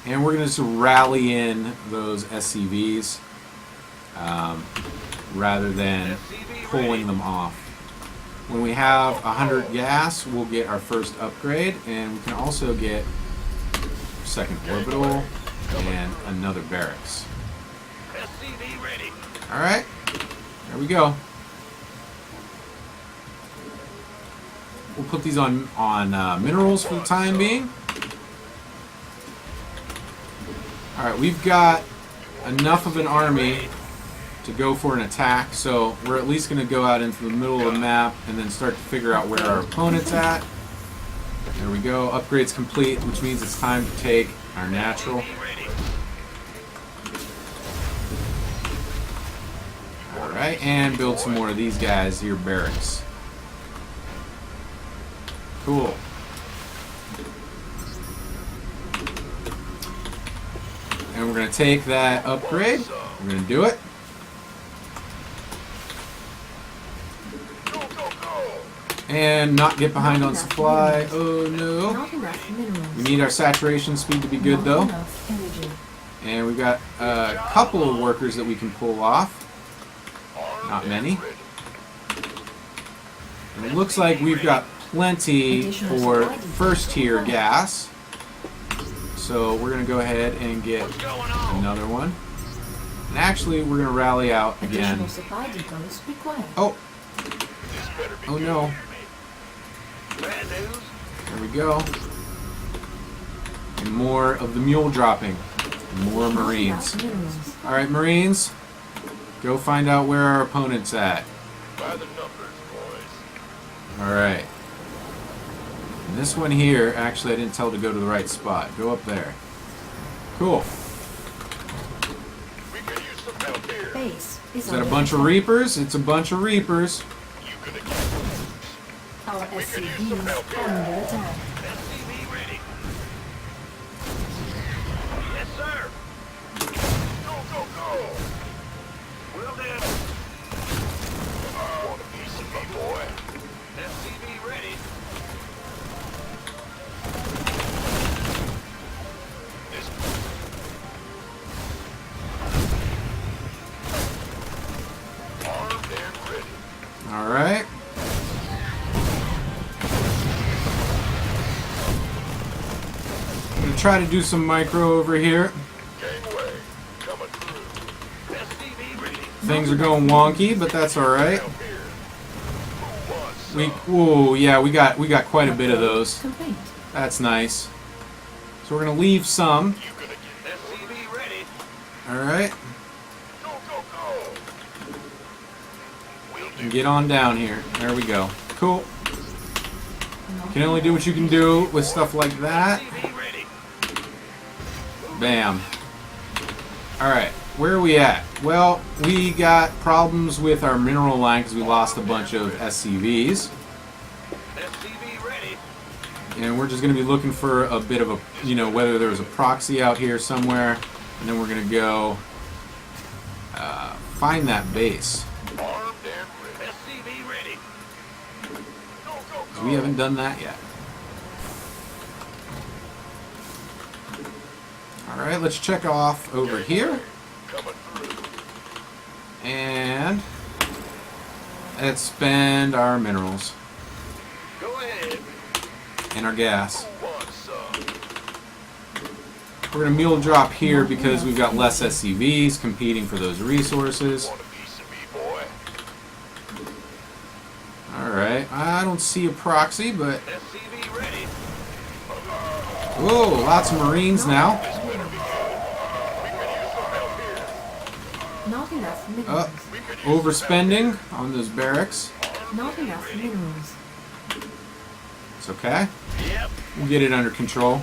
And we're going to just rally in those SCVs rather than pulling them off. When we have 100 gas, we'll get our first upgrade, and we can also get second orbital and another barracks. SCV ready. Alright, there we go. We'll put these on minerals for the time being. Alright, we've got enough of an army to go for an attack, so we're at least going to go out into the middle of the map and then start to figure out where our opponent's at. There we go, upgrades complete, which means it's time to take our natural. Ready. Alright, and build some more of these guys here, barracks. Cool. And we're going to take that upgrade. We're going to do it. Go, go, go! And not get behind on supply. Oh no. Not enough minerals. We need our saturation speed to be good Not though. enough energy. And we've got a couple of workers that we can pull off. Not many. And it looks like we've got plenty for first tier gas. So we're going to go ahead and get What's going on? another one. And actually, we're going to rally out again. Additional supply depots required. Oh, This better be oh good. no. Bad news. There we go. And more of the mule dropping. More Not Marines. enough minerals. Alright, Marines. Go find out where our opponent's at. By the numbers, boys. Alright. And this one here, actually I didn't tell to go to the right spot. Go up there. Cool. We could use base is Is that a under bunch of attack. Reapers? It's a bunch of Reapers. You gonna get Our SCVs are under attack. SCV ready. Yes, sir. Go, go, go. Well then. Want a piece of me, boy? SCV ready. This. Armed and ready. All right. I'm gonna try to do some micro over here. Gangway coming through. SCV ready. Things are going wonky, but that's all right. Out here. Who wants some? Ooh, yeah, we got quite a bit of those. Complete. That's nice. So we're gonna leave some. You gonna get SCV ready. All right, Go, go, go. We'll do. and get on down here. There we go. Cool. Can only do what you can do with stuff like that. SCV ready. Bam. All right, where are we at? Well, we got problems with our mineral line because we lost a bunch of SCVs. SCV ready. And we're just going to be looking for a bit of a, whether there's a proxy out here somewhere. And then we're going to go find that base. Armed and ready. SCV ready. Go, go, 'Cause go. we haven't done that yet. Alright, let's check off over here. Coming through. And let's spend our minerals Go ahead. and our gas. Who wants some? We're going to mule drop here because we've got less SCVs competing for those resources. Want a piece of me, boy? Alright, I don't see a proxy, but... SCV ready. Whoa, lots of Marines now. This better be good. We could use some help here. Not enough minerals. We could use some help Overspending on those barracks. Not enough minerals. It's okay. here. Yep. We'll get it under control.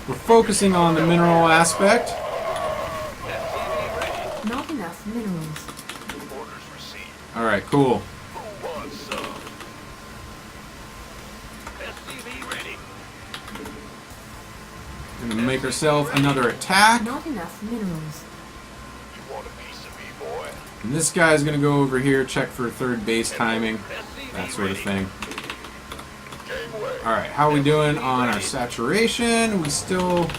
We're focusing on the mineral aspect. SCV ready. Not enough minerals. Orders received. Alright, cool. Who wants some? SCV ready. We're gonna make ourselves another attack. Not enough minerals. You want a piece of me, boy? And this guy's gonna go over here, check for third base timing, SCV that sort of ready. thing. Gangway. Alright, how are we doing on our saturation? We still...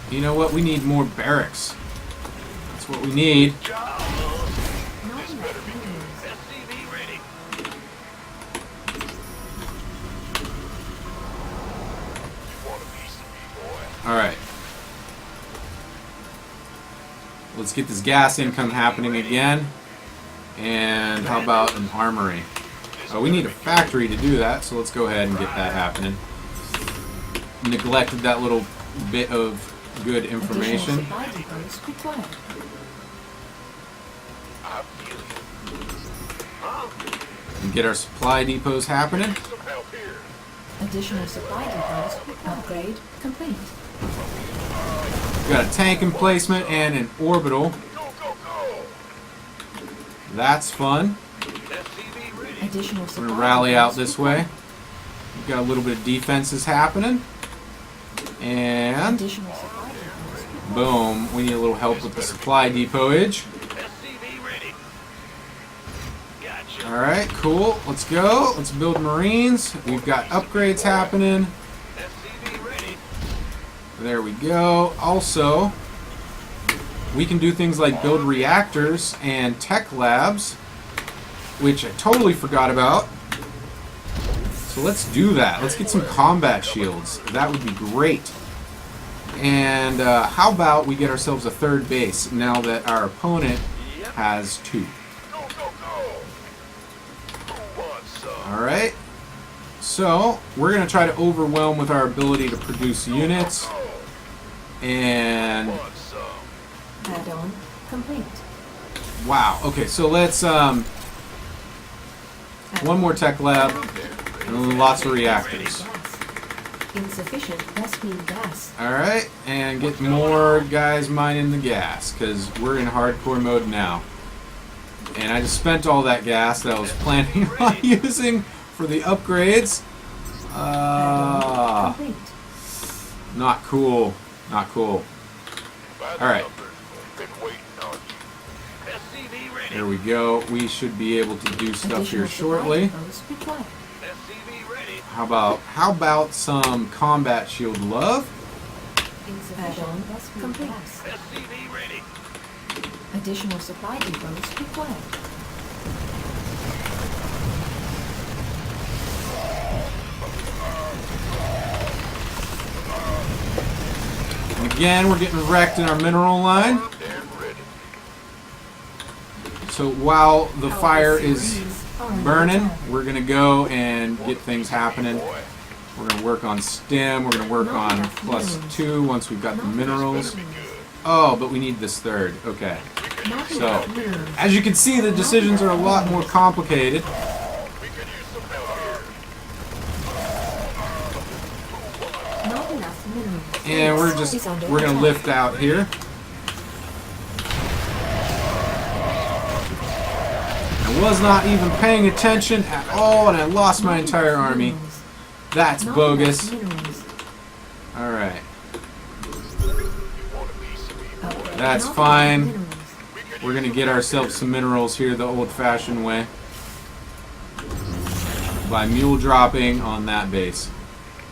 You know what? We need more barracks. That's what we need. Job. Not enough minerals. SCV ready. You want a piece of me, boy? Alright. Let's get this gas income happening again. And how about an armory? We need a factory to do that, so let's go ahead and get that happening. Neglected that little bit of good Additional information. supply depots required. I feel you. And get our supply depots happening. Some help here. Additional supply depots. Upgrade complete. We've got a tank emplacement and an orbital. Go, go, go. That's fun. SCV ready. Additional We're supply gonna rally out depots this required. way. We've got a little bit of defenses happening. And Additional supply depots required. boom, we need a little help with the supply depotage. SCV ready. Gotcha. Alright, cool. Let's go. Let's build Marines. We've got upgrades happening. SCV ready. There we go. Also, we can do things like build reactors and tech labs, which I totally forgot about. So let's do that. Let's get some combat shields. That would be great. And how about we get ourselves a third base now that our opponent has two. Go, go, go. Who wants some? Alright. So, we're going to try to overwhelm with our ability to produce units. And Who wants some? Add-on complete. wow. Okay, so let's one more tech lab and then lots of reactors. Gas. Insufficient Vespene gas. Alright, and get more guys mining the gas, because we're in hardcore mode now. And I just spent all that gas that I was planning on using for the upgrades. Complete. Not cool. Not cool. By the Alright. numbers, been waiting on you. SCV ready. There we go. We should be able to do stuff here Additional shortly. supply depots required. SCV ready. How about some combat shield love? Insufficient Vespene gas. SCV ready. Additional supply depots required. And again, we're getting wrecked in our mineral line. Armed and ready. So while the Our fire is series are under burning, attack. we're gonna go and get things happening. Boy, We're gonna work on stem. We're gonna work Not on enough minerals. +2 once we've got the Not minerals. enough minerals. Oh, but we need this third. Okay. Not So, enough minerals. as you can see, the decisions are a lot more complicated. we could use some help here. Not enough minerals. And Is under we're gonna attack. lift out here. I was not even paying attention at all, and I lost my Not entire enough army. minerals. That's Not bogus. enough minerals. All right, Want a piece of me? Okay, That's not fine. enough minerals. We could we're use gonna get ourselves some minerals here the old-fashioned way by mule dropping on that base.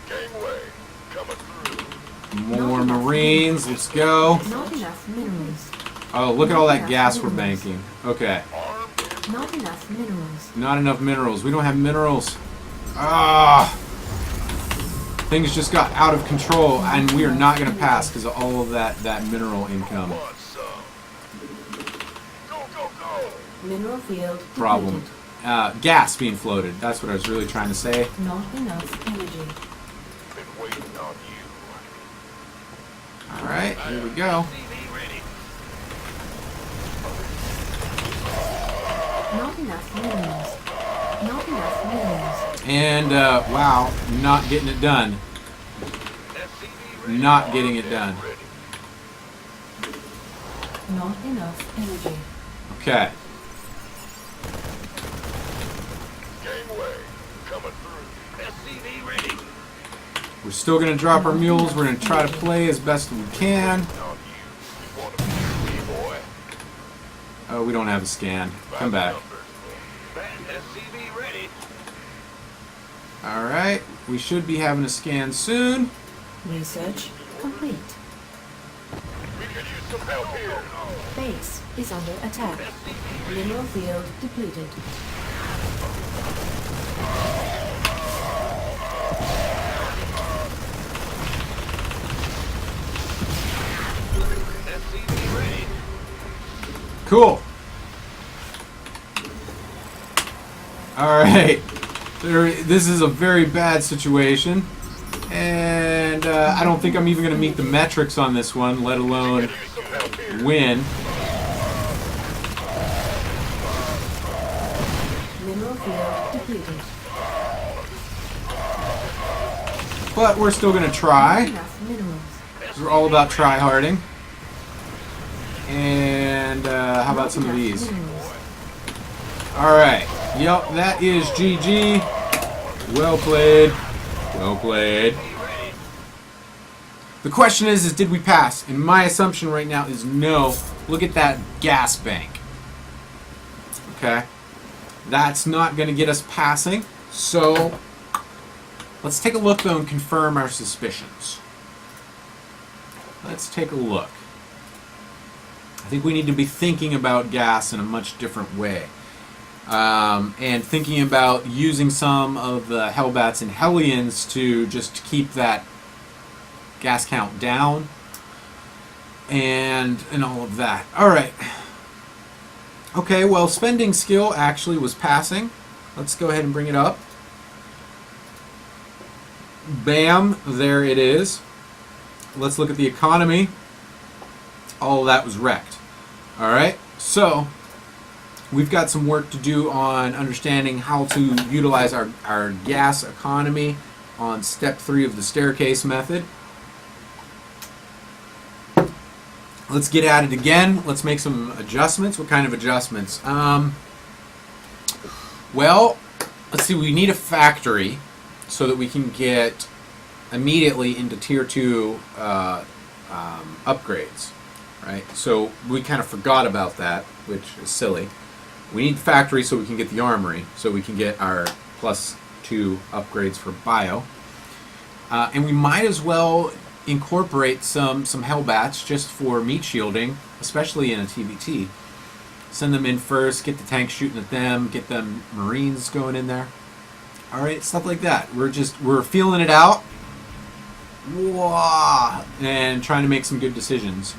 gangway coming through. More Marines. Let's go. Not enough minerals. Oh, look at all that gas we're banking. Okay. Armed and Not enough minerals. Not enough minerals. We don't have minerals. Ah! Things just got out of control, and we are not going to pass because of all of that mineral income. want some. Go, go, go. Mineral field Problem. depleted. Gas being floated. That's what I was really trying to say. Not enough energy. Been waiting on you. All right, here we go. SCV ready. Not enough minerals. Not enough minerals. And, wow, not getting it done. SCV ready. Not getting it done. Ready. Not enough energy. Okay. Gangway coming through. SCV ready. We're still going to drop our mules. We're going to try to play as best we can. On you. You want a piece of me, boy? Oh, we don't have a scan. Come back. SCV ready. All right. We should be having a scan soon. Research complete. We could use some help here. Base is under attack. Mineral field depleted. SCV ready. Cool. All right. This is a very bad situation, and I don't think I'm even going to meet the metrics on this one, let alone Use some help here. win. Mineral field depleted. But we're still going to Not try. enough minerals. We're all about try-harding. And how about Not some of enough these? minerals. All right. Yep, that is GG. Well played. Well played. The question is did we pass? And my assumption right now is no. Look at that gas bank. Okay? That's not going to get us passing. So, let's take a look, though, and confirm our suspicions. Let's take a look. I think we need to be thinking about gas in a much different way. And thinking about using some of the Hellbats and Hellions to just keep that gas count down and all of that. Alright. Okay, well, spending skill actually was passing. Let's go ahead and bring it up. Bam, there it is. Let's look at the economy. All of that was wrecked. Alright, so we've got some work to do on understanding how to utilize our gas economy on step 3 of the staircase method. Let's get at it again. Let's make some adjustments. What kind of adjustments? Well, let's see. We need a factory so that we can get immediately into tier 2 upgrades, right? So we kind of forgot about that, which is silly. We need the factory so we can get the armory, so we can get our +2 upgrades for bio. And we might as well incorporate some Hellbats just for meat shielding, especially in a TVT. Send them in first, get the tanks shooting at them, get them Marines going in there. Alright, stuff like that. We're feeling it out. Whoa, and trying to make some good decisions.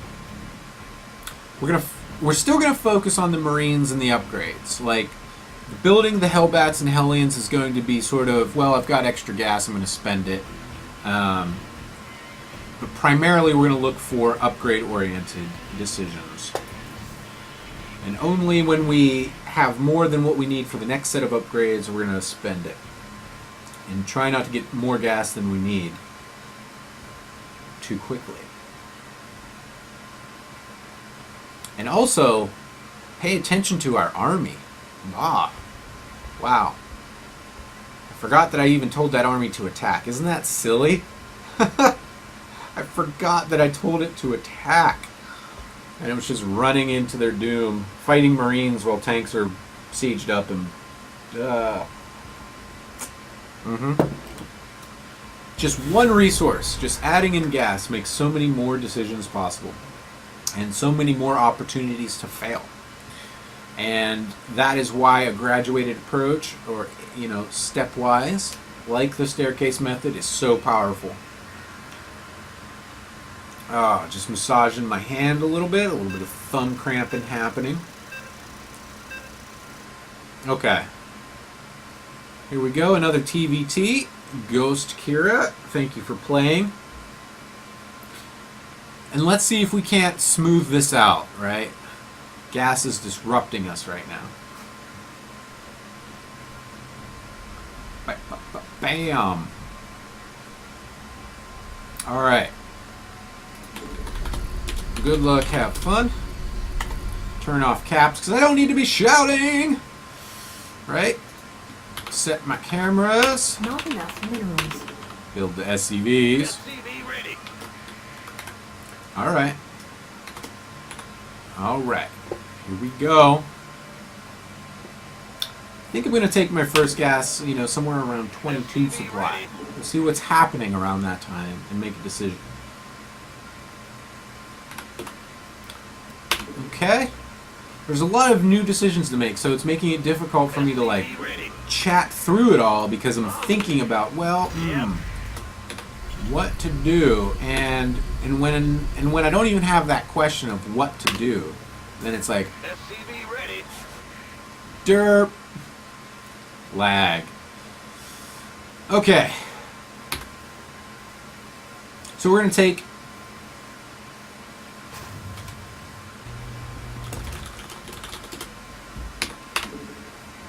We're still gonna focus on the Marines and the upgrades. Like, building the Hellbats and Hellions is going to be sort of, well, I've got extra gas, I'm gonna spend it. But primarily we're gonna look for upgrade-oriented decisions. And only when we have more than what we need for the next set of upgrades, we're gonna spend it. And try not to get more gas than we need too quickly. And also, pay attention to our army. Wow. I forgot that I even told that army to attack. Isn't that silly? I forgot that I told it to attack. And it was just running into their doom, fighting Marines while tanks are sieged up and... Just one resource, just adding in gas makes so many more decisions possible. And so many more opportunities to fail. And that is why a graduated approach, or, stepwise, like the staircase method, is so powerful. Just massaging my hand a little bit of thumb cramping happening. Okay. Here we go, another TVT. Ghost Kira, thank you for playing. And let's see if we can't smooth this out, right? Gas is disrupting us right now. Bam! Alright. Good luck, have fun. Turn off caps, because I don't need to be shouting! Right? Set my cameras. Not enough minerals. Build the SCVs. SCV ready. Alright. Alright. Here we go. I think I'm going to take my first gas, somewhere around 22 supply. We'll see what's happening around that time and make a decision. Okay. There's a lot of new decisions to make, so it's making it difficult for me to, chat through it all because I'm thinking about, what to do, and when I don't even have that question of what to do, then it's like, SCV ready. derp, lag. Okay, so we're gonna take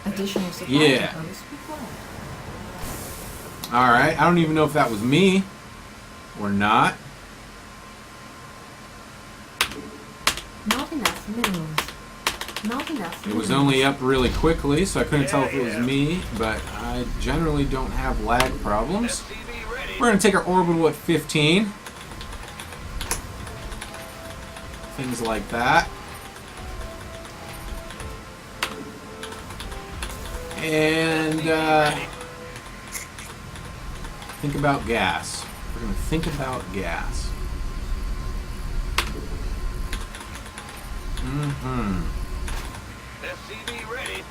Additional supply depots required. Alright, I don't even know if that was me or not. Not enough minerals. Not enough It was minerals. only up really quickly, so I couldn't tell if it was me, but I generally don't have lag problems. SCV ready. We're going to take our orbital at 15. Things like that. And think about gas. We're going to think about gas. SCV ready.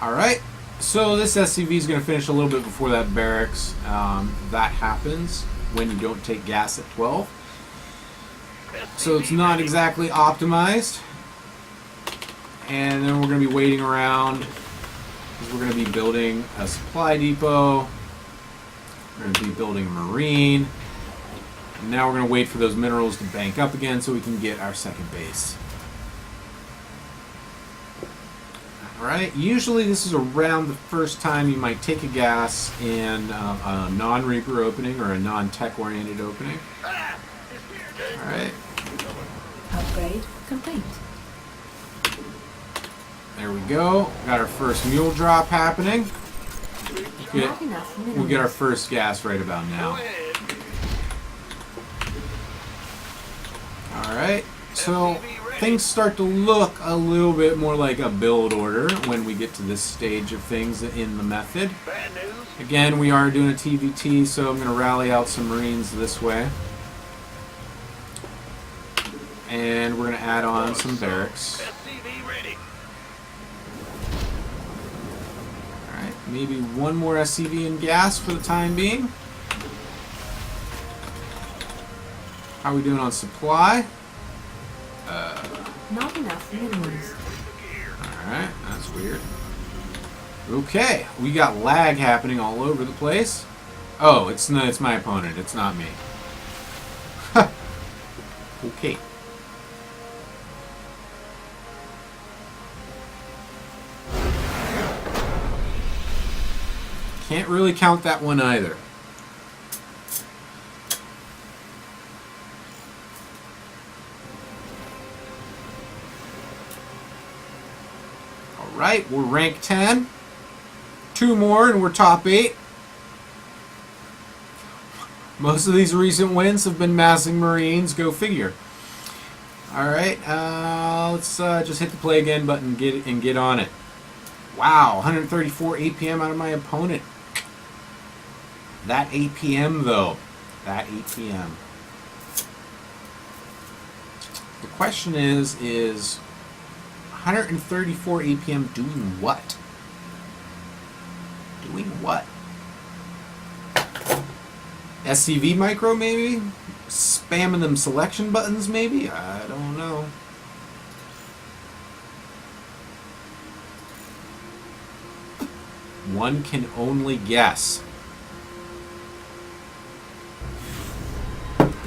Alright, so this SCV is going to finish a little bit before that barracks. That happens when you don't take gas at 12. So it's not exactly optimized. And then we're going to be waiting around because we're going to be building a supply depot. We're going to be building a marine. And now we're going to wait for those minerals to bank up again so we can get our second base. Alright, usually this is around the first time you might take a gas in a non-Reaper opening or a non-tech oriented opening. Alright, Upgrade complete. there we go. Got our first mule drop happening. Not enough minerals. We'll get our first gas right about now. Alright, so things start to look a little bit more like a build order when we get to this stage of things in the method. Bad news. Again, we are doing a TVT, so I'm going to rally out some Marines this way. And we're going to add on some barracks. SCV ready. Alright, maybe one more SCV and gas for the time being. How are we doing on supply? Not enough minerals. Alright, that's weird. Okay, we got lag happening all over the place. Oh, it's my opponent, it's not me. Okay. Can't really count that one either. Alright, we're rank 10. 2 more and we're top 8. Most of these recent wins have been massing Marines, go figure. Alright, let's just hit the play again button and get on it. Wow, 134 APM out of my opponent. That APM though. That APM. The question is 134 APM doing what? Doing what? SCV micro maybe? Spamming them selection buttons maybe? I don't know. One can only guess.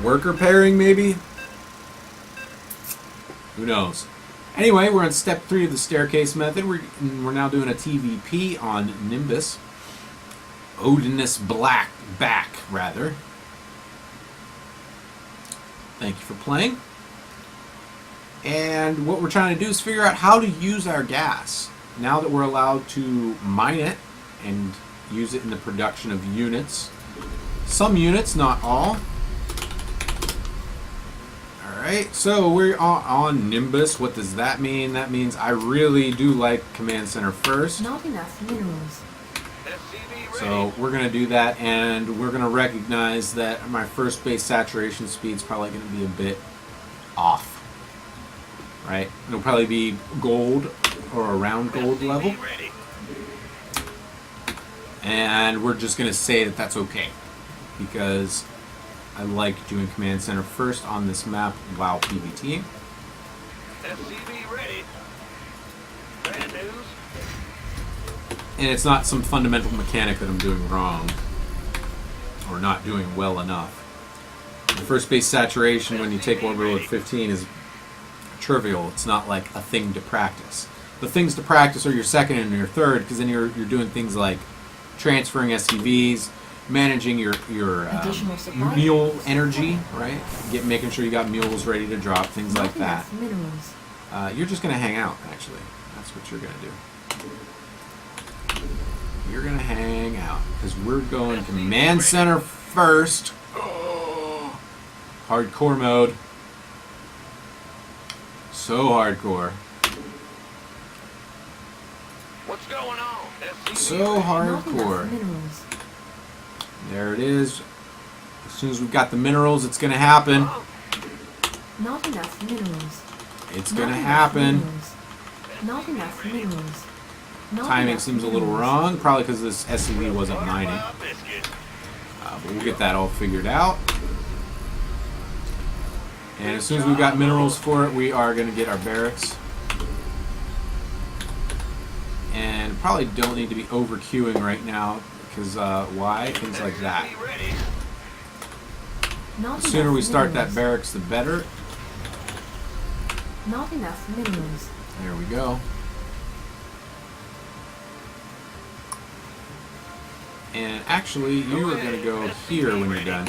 Worker pairing maybe? Who knows? Anyway, we're on step 3 of the staircase method. We're now doing a TVP on Nimbus. Odinus back, rather. Thank you for playing. And what we're trying to do is figure out how to use our gas. Now that we're allowed to mine it and use it in the production of units. Some units, not all. Alright, so we're on Nimbus. What does that mean? That means I really do like Command Center first. Not enough minerals. SCV ready. So we're going to do that, and we're going to recognize that my first base saturation speed is probably going to be a bit off. Right? It'll probably be gold or around gold level. SCV ready. And we're just going to say that that's okay. Because I like doing Command Center first on this map while PvTing. SCV ready. Bad news. And it's not some fundamental mechanic that I'm doing wrong. Or not doing well enough. The first base saturation when you take orbital at 15 is trivial. It's not like a thing to practice. The things to practice are your second and your third, because then you're doing things like transferring SCVs, managing your Additional supply mule points. energy, right? Making sure you got mules ready to drop, things Not like that. enough minerals. You're just going to hang out, actually. That's what you're going to do. You're going to hang out, because we're going Command Center first. Hardcore mode. So hardcore. What's going on? SCV So ready. Not enough hardcore. minerals. There it is. As soon as we've got the minerals, it's going to happen. Not enough minerals. It's Not going to enough happen. minerals. Not enough minerals. Not Timing enough seems a little minerals. wrong, probably because this SCV wasn't mining. Butter biscuit. But we'll get that all figured out. And as soon as we've got minerals for it, we are going to get our barracks. And probably don't need to be over queuing right now, because why? Things like that. SCV ready. Not The sooner enough we start that minerals. barracks, the better. Not enough minerals. There we go. And actually, you are going to go here when you're done.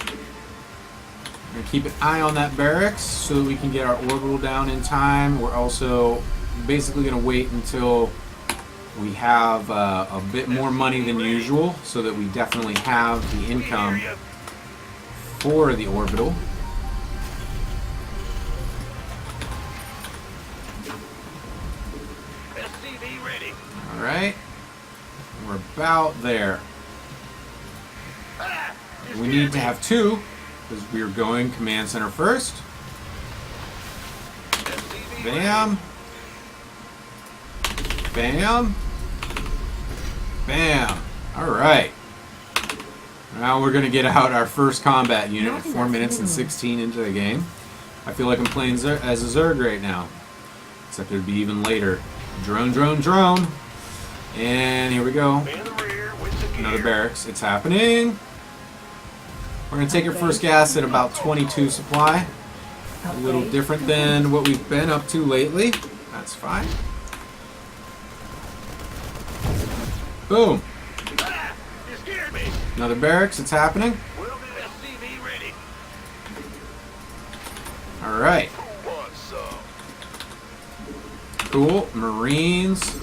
We're going to keep an eye on that barracks so that we can get our orbital down in time. We're also basically going to wait until we have a bit more money than usual so that we definitely have the income for the orbital. SCV ready. Alright. We're about there. We need to have 2 because we're going command center first. SCV Bam. Bam. Bam. Alright. Now we're going to get out our first combat unit with 4 minutes and 16 into the game. I feel like I'm playing as a Zerg right now. Except it would be even later. Drone, drone, drone. And here we go. in the rear with the gear. Another barracks. It's happening. We're going to take our first gas at about 22 supply. A little different than what we've been up to lately. That's fine. Boom. You scared me. Another barracks. It's happening. Will do. SCV ready. Alright. Who wants some? Cool. Marines.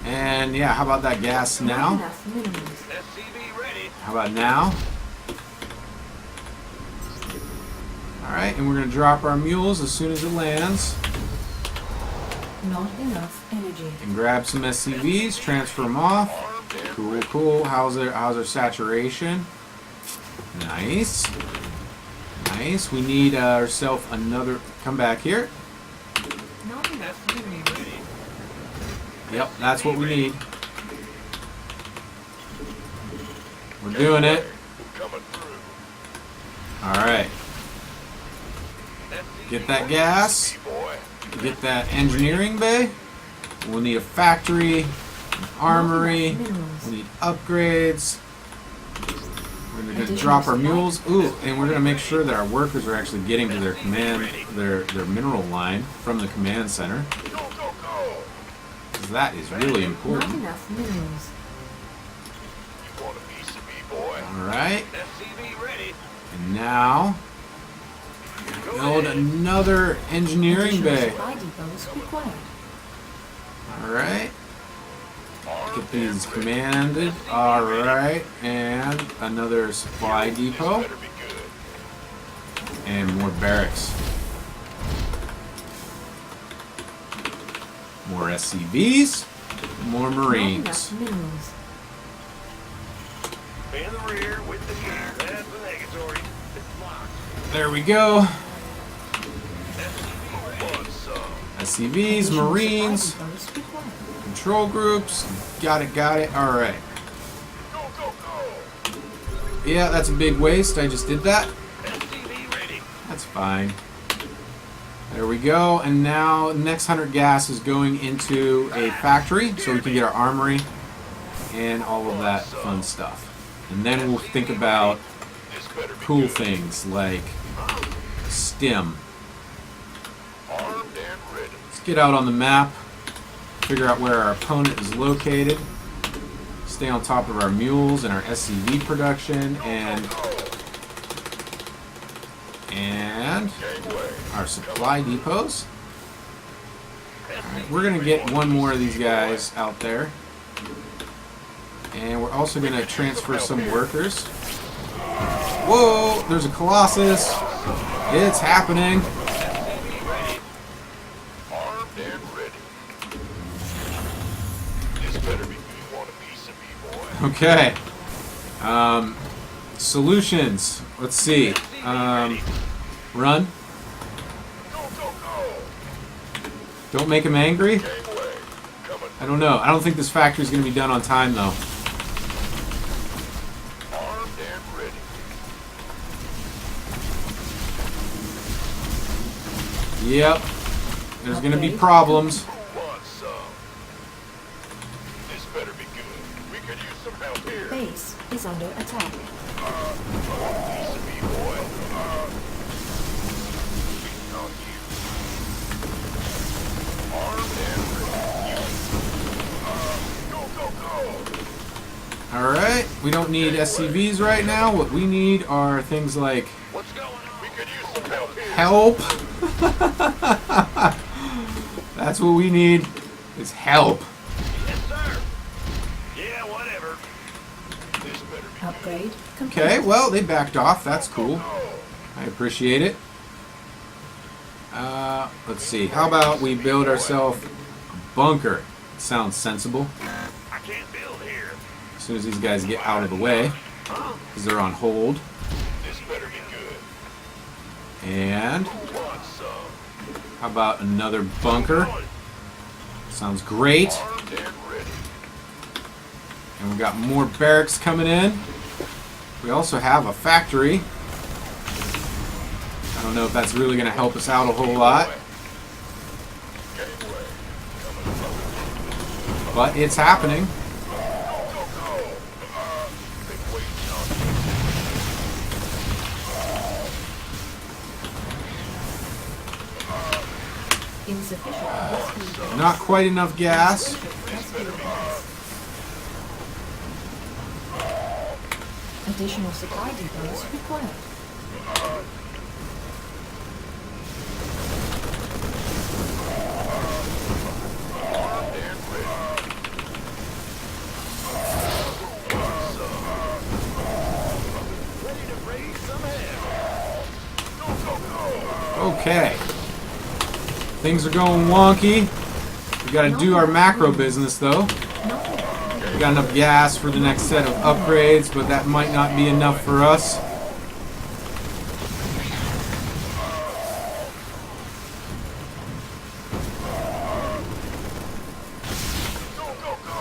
And yeah, how about that gas Not now? enough minerals. SCV ready. How about now? Alright, and we're going to drop our mules as soon as it lands. Not enough energy. And grab some SCVs, transfer them off. Armed and Cool, cool. How's our saturation? Nice. Nice. We need ourselves another... Come back here. Not enough minerals. ready. Yep, that's what we need. We're doing it. Coming through. Alright. SCV Get that gas. boy. Get that engineering bay. We'll need a factory, an armory. Minerals. We need upgrades. We're going to drop our mules. Ooh, and we're going to make sure that our workers are actually getting to their command, their mineral line from the command center. Go, go, go. 'Cause that is really Not important. enough minerals. You want a piece of me, boy? Alright, SCV ready. and now Go build ahead. another engineering Additional bay. supply depots required. Alright, Armed get these and ready. commanded. Alright, and another supply depot. Better be good. And more barracks. More SCVs. More Not Marines. enough minerals. In the rear with the gear. That's the negatory. It's locked. There we go. SCV wants some. SCVs, Additional Marines, supply depots required. control groups. Got it, got it. Alright. Go, go, go. Yeah, that's a big waste. I just did that. SCV ready. That's fine. There we go. And now next 100 gas is going into a factory so we can get our armory and all of that fun stuff. And then we'll think about This better be cool good. things like STEM. Armed and ready. Let's get out on the map, figure out where our opponent is located, stay on top of our mules and our SCV production, and Gangway. our supply depots. Alright, we're going to get one more of these guys out there. And we're also going to transfer some workers. Whoa, there's a Colossus. It's happening. Armed and ready. This better be good. You want a piece of me, boy? Okay. Solutions. Let's see. Run. Go, go, go. Don't make him angry. Gangway. Coming. I don't know. I don't think this factory's going to be done on time, though. Armed and ready. Yep. There's going to be problems. Who wants some? This better be good. We could use some help here. Base is under attack. Piece of me, boy. Waiting on you. Armed and ready. Go, go, go. All right. Alright, we don't need SCVs right now. What we need are things like What's going on? We could use some help here. help. That's what we need, is help. Yes, sir. Yeah, whatever. This better be. Upgrade complete. Okay, well, they backed off. That's cool. I appreciate it. Let's see. How about we build ourselves a bunker? Sounds sensible. I can't build here. As soon as these guys get out of the way, because they're on hold. This better be good. And Want some? how about another bunker? Sounds great. Armed and ready. And we got more barracks coming in. We also have a factory. I don't know if that's really going to help us out a whole lot, Gangway. but it's happening. Been waiting on Insufficient rescue. Not quite enough gas. Rescue request. Additional supply depots required. ready to raise some hell. Okay. Things are going wonky. We got to do our macro business though. We got enough gas for the next set of upgrades, but that might not be enough for us. Go, go, go.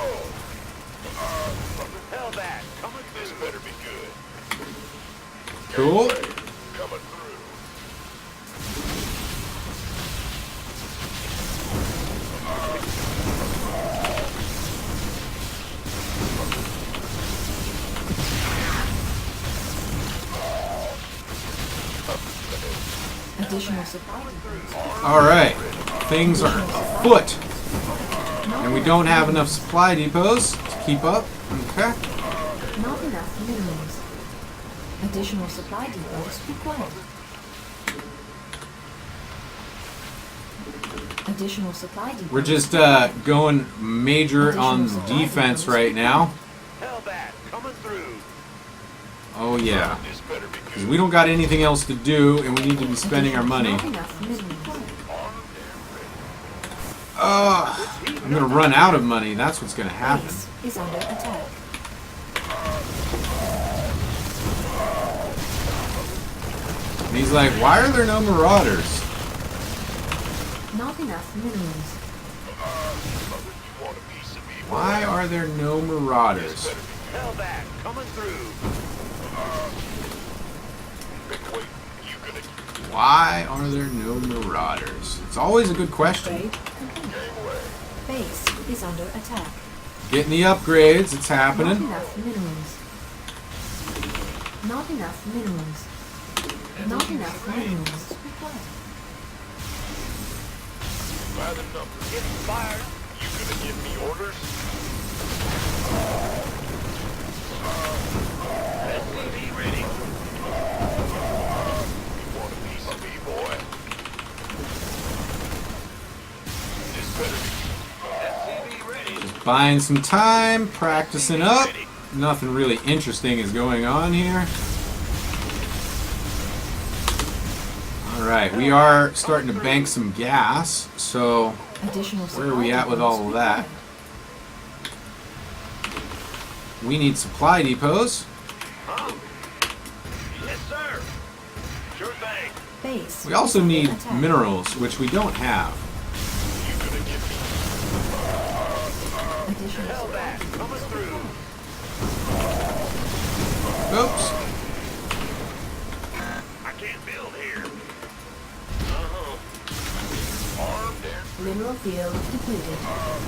Hell that. Coming through. This better be good. Cool. Coming through. Additional supply depots. All right. Things are afoot. And we don't have enough supply depots to keep up. Okay. Not enough minerals. Additional supply depots required. Additional supply depots. We're just going major on the defense right now. Hell that. Coming through. Oh yeah. This better be Because good. we don't got anything else to do, and we need to be spending our money. Not enough minerals. I'm gonna run out of money. That's what's gonna happen. Base is under attack. And he's like, "Why are there no marauders?" Not enough minerals. You want a piece of me? Why are there no marauders? Hell that. Coming through. Been waiting. You gonna Why are there no marauders? It's always a good question. Upgrade complete. Base is under attack. Getting the upgrades, it's Not happening. enough minerals. Not enough minerals. Not enough minerals required. by the number. Getting fired. You gonna give me orders? SCV ready. You want a piece of me, boy? This better be. SCV ready. Buying some time, practicing up. Nothing really interesting is going on here. Alright, we are starting to bank some gas, so Additional where are we at with all of that? We need supply depots. Huh? Yes, sir. Sure thing. Base. We also is under need attack. minerals, which we don't have. You gonna give me Additional hell supply that coming through. Oops. I can't build here. Armed and Mineral field depleted. Mineral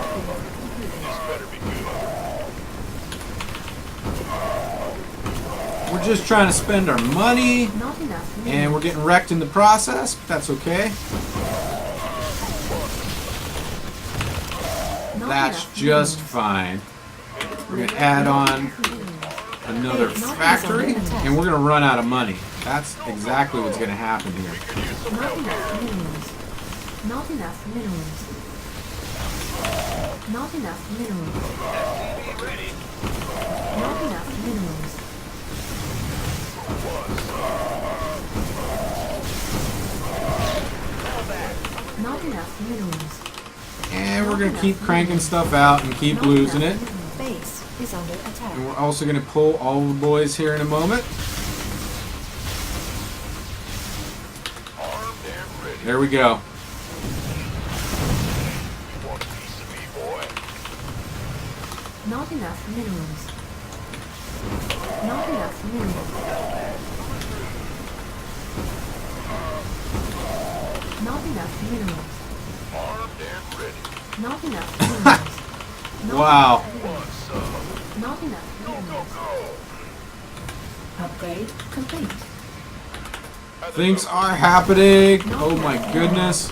field depleted. this better be good. We're just trying to spend our money, Not enough minerals. and we're getting wrecked in the process, but that's okay. Not That's enough just minerals. fine. We're going to add on another factory, and we're going to run out of money. That's exactly what's going to happen here. Not enough minerals. Not enough minerals. Not enough minerals. Not enough minerals. Not enough minerals. And we're going to keep cranking stuff out and keep losing it. Base is under attack. And we're also going to pull all the boys here in a moment. Armed and ready. There we go. Want a piece of me, boy? Not enough minerals. Not enough minerals. Not enough minerals. Armed and ready. Not enough minerals. Not Wow. enough minerals. Not enough minerals. Upgrade complete. Things are happening. Oh my goodness.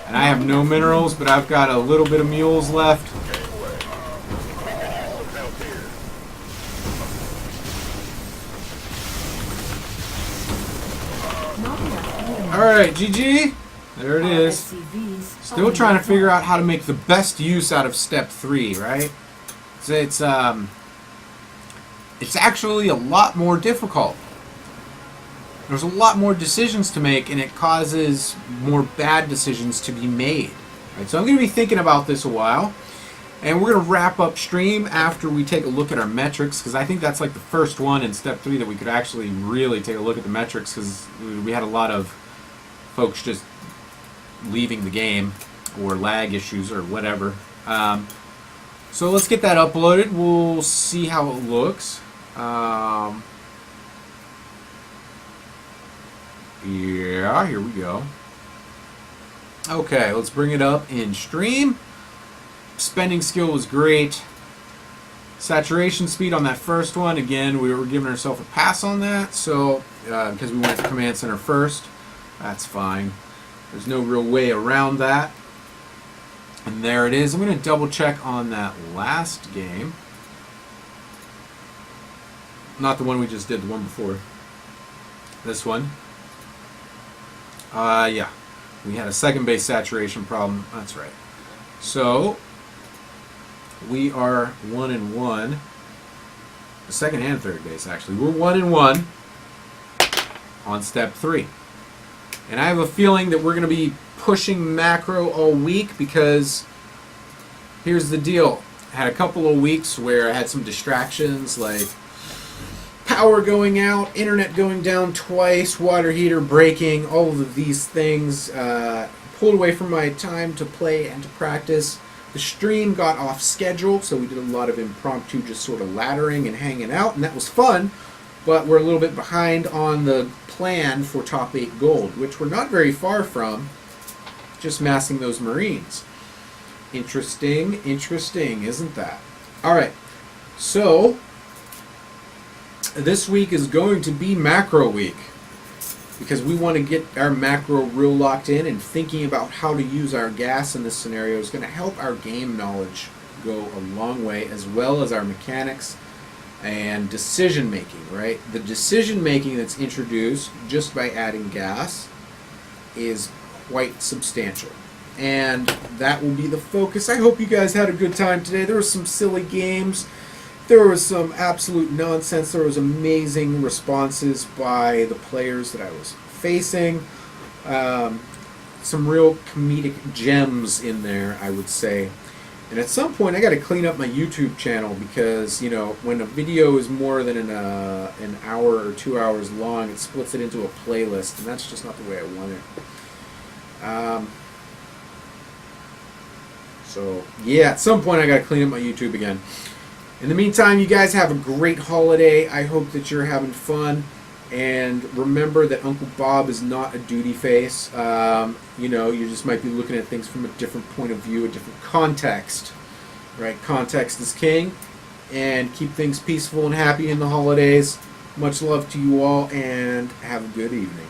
And I have no minerals, but I've got a little bit of mules left. Not enough minerals. Alright, GG. There it is. SCVs Still trying to figure out how to make the best use out of step 3, right? So it's actually a lot more difficult. There's a lot more decisions to make, and it causes more bad decisions to be made. Right? So I'm going to be thinking about this a while, and we're going to wrap up stream after we take a look at our metrics, because I think that's like the first one in step 3 that we could actually really take a look at the metrics, because we had a lot of folks just leaving the game or lag issues or whatever. So let's get that uploaded. We'll see how it looks. Yeah, here we go. Okay, let's bring it up in stream. Spending skill was great. Saturation speed on that first one, again, we were giving ourselves a pass on that, so because we went to command center first, that's fine. There's no real way around that. And there it is. I'm going to double check on that last game. Not the one we just did, the one before. This one. Yeah. We had a second base saturation problem. That's right. So, we are 1-1. The second and third base, actually. We're 1-1 on step 3. And I have a feeling that we're going to be pushing macro all week because here's the deal. I had a couple of weeks where I had some distractions like power going out, internet going down twice, water heater breaking, all of these things pulled away from my time to play and to practice. The stream got off schedule, so we did a lot of impromptu just sort of laddering and hanging out, and that was fun, but we're a little bit behind on the plan for top 8 gold, which we're not very far from, just massing those Marines. Interesting, isn't that? Alright, so this week is going to be macro week because we want to get our macro real locked in, and thinking about how to use our gas in this scenario is going to help our game knowledge go a long way, as well as our mechanics and decision making, right? The decision making that's introduced just by adding gas is quite substantial, and that will be the focus. I hope you guys had a good time today. There were some silly games, there was some absolute nonsense, there was amazing responses by the players that I was facing, some real comedic gems in there, I would say. And at some point I got to clean up my YouTube channel because, you know, when a video is more than an hour or 2 hours long, it splits it into a playlist, and that's just not the way I want it. So, yeah, at some point I got to clean up my YouTube again. In the meantime, you guys have a great holiday. I hope that you're having fun. And remember that Uncle Bob is not a duty face. You know, you just might be looking at things from a different point of view, a different context. Right? Context is king. And keep things peaceful and happy in the holidays. Much love to you all, and have a good evening.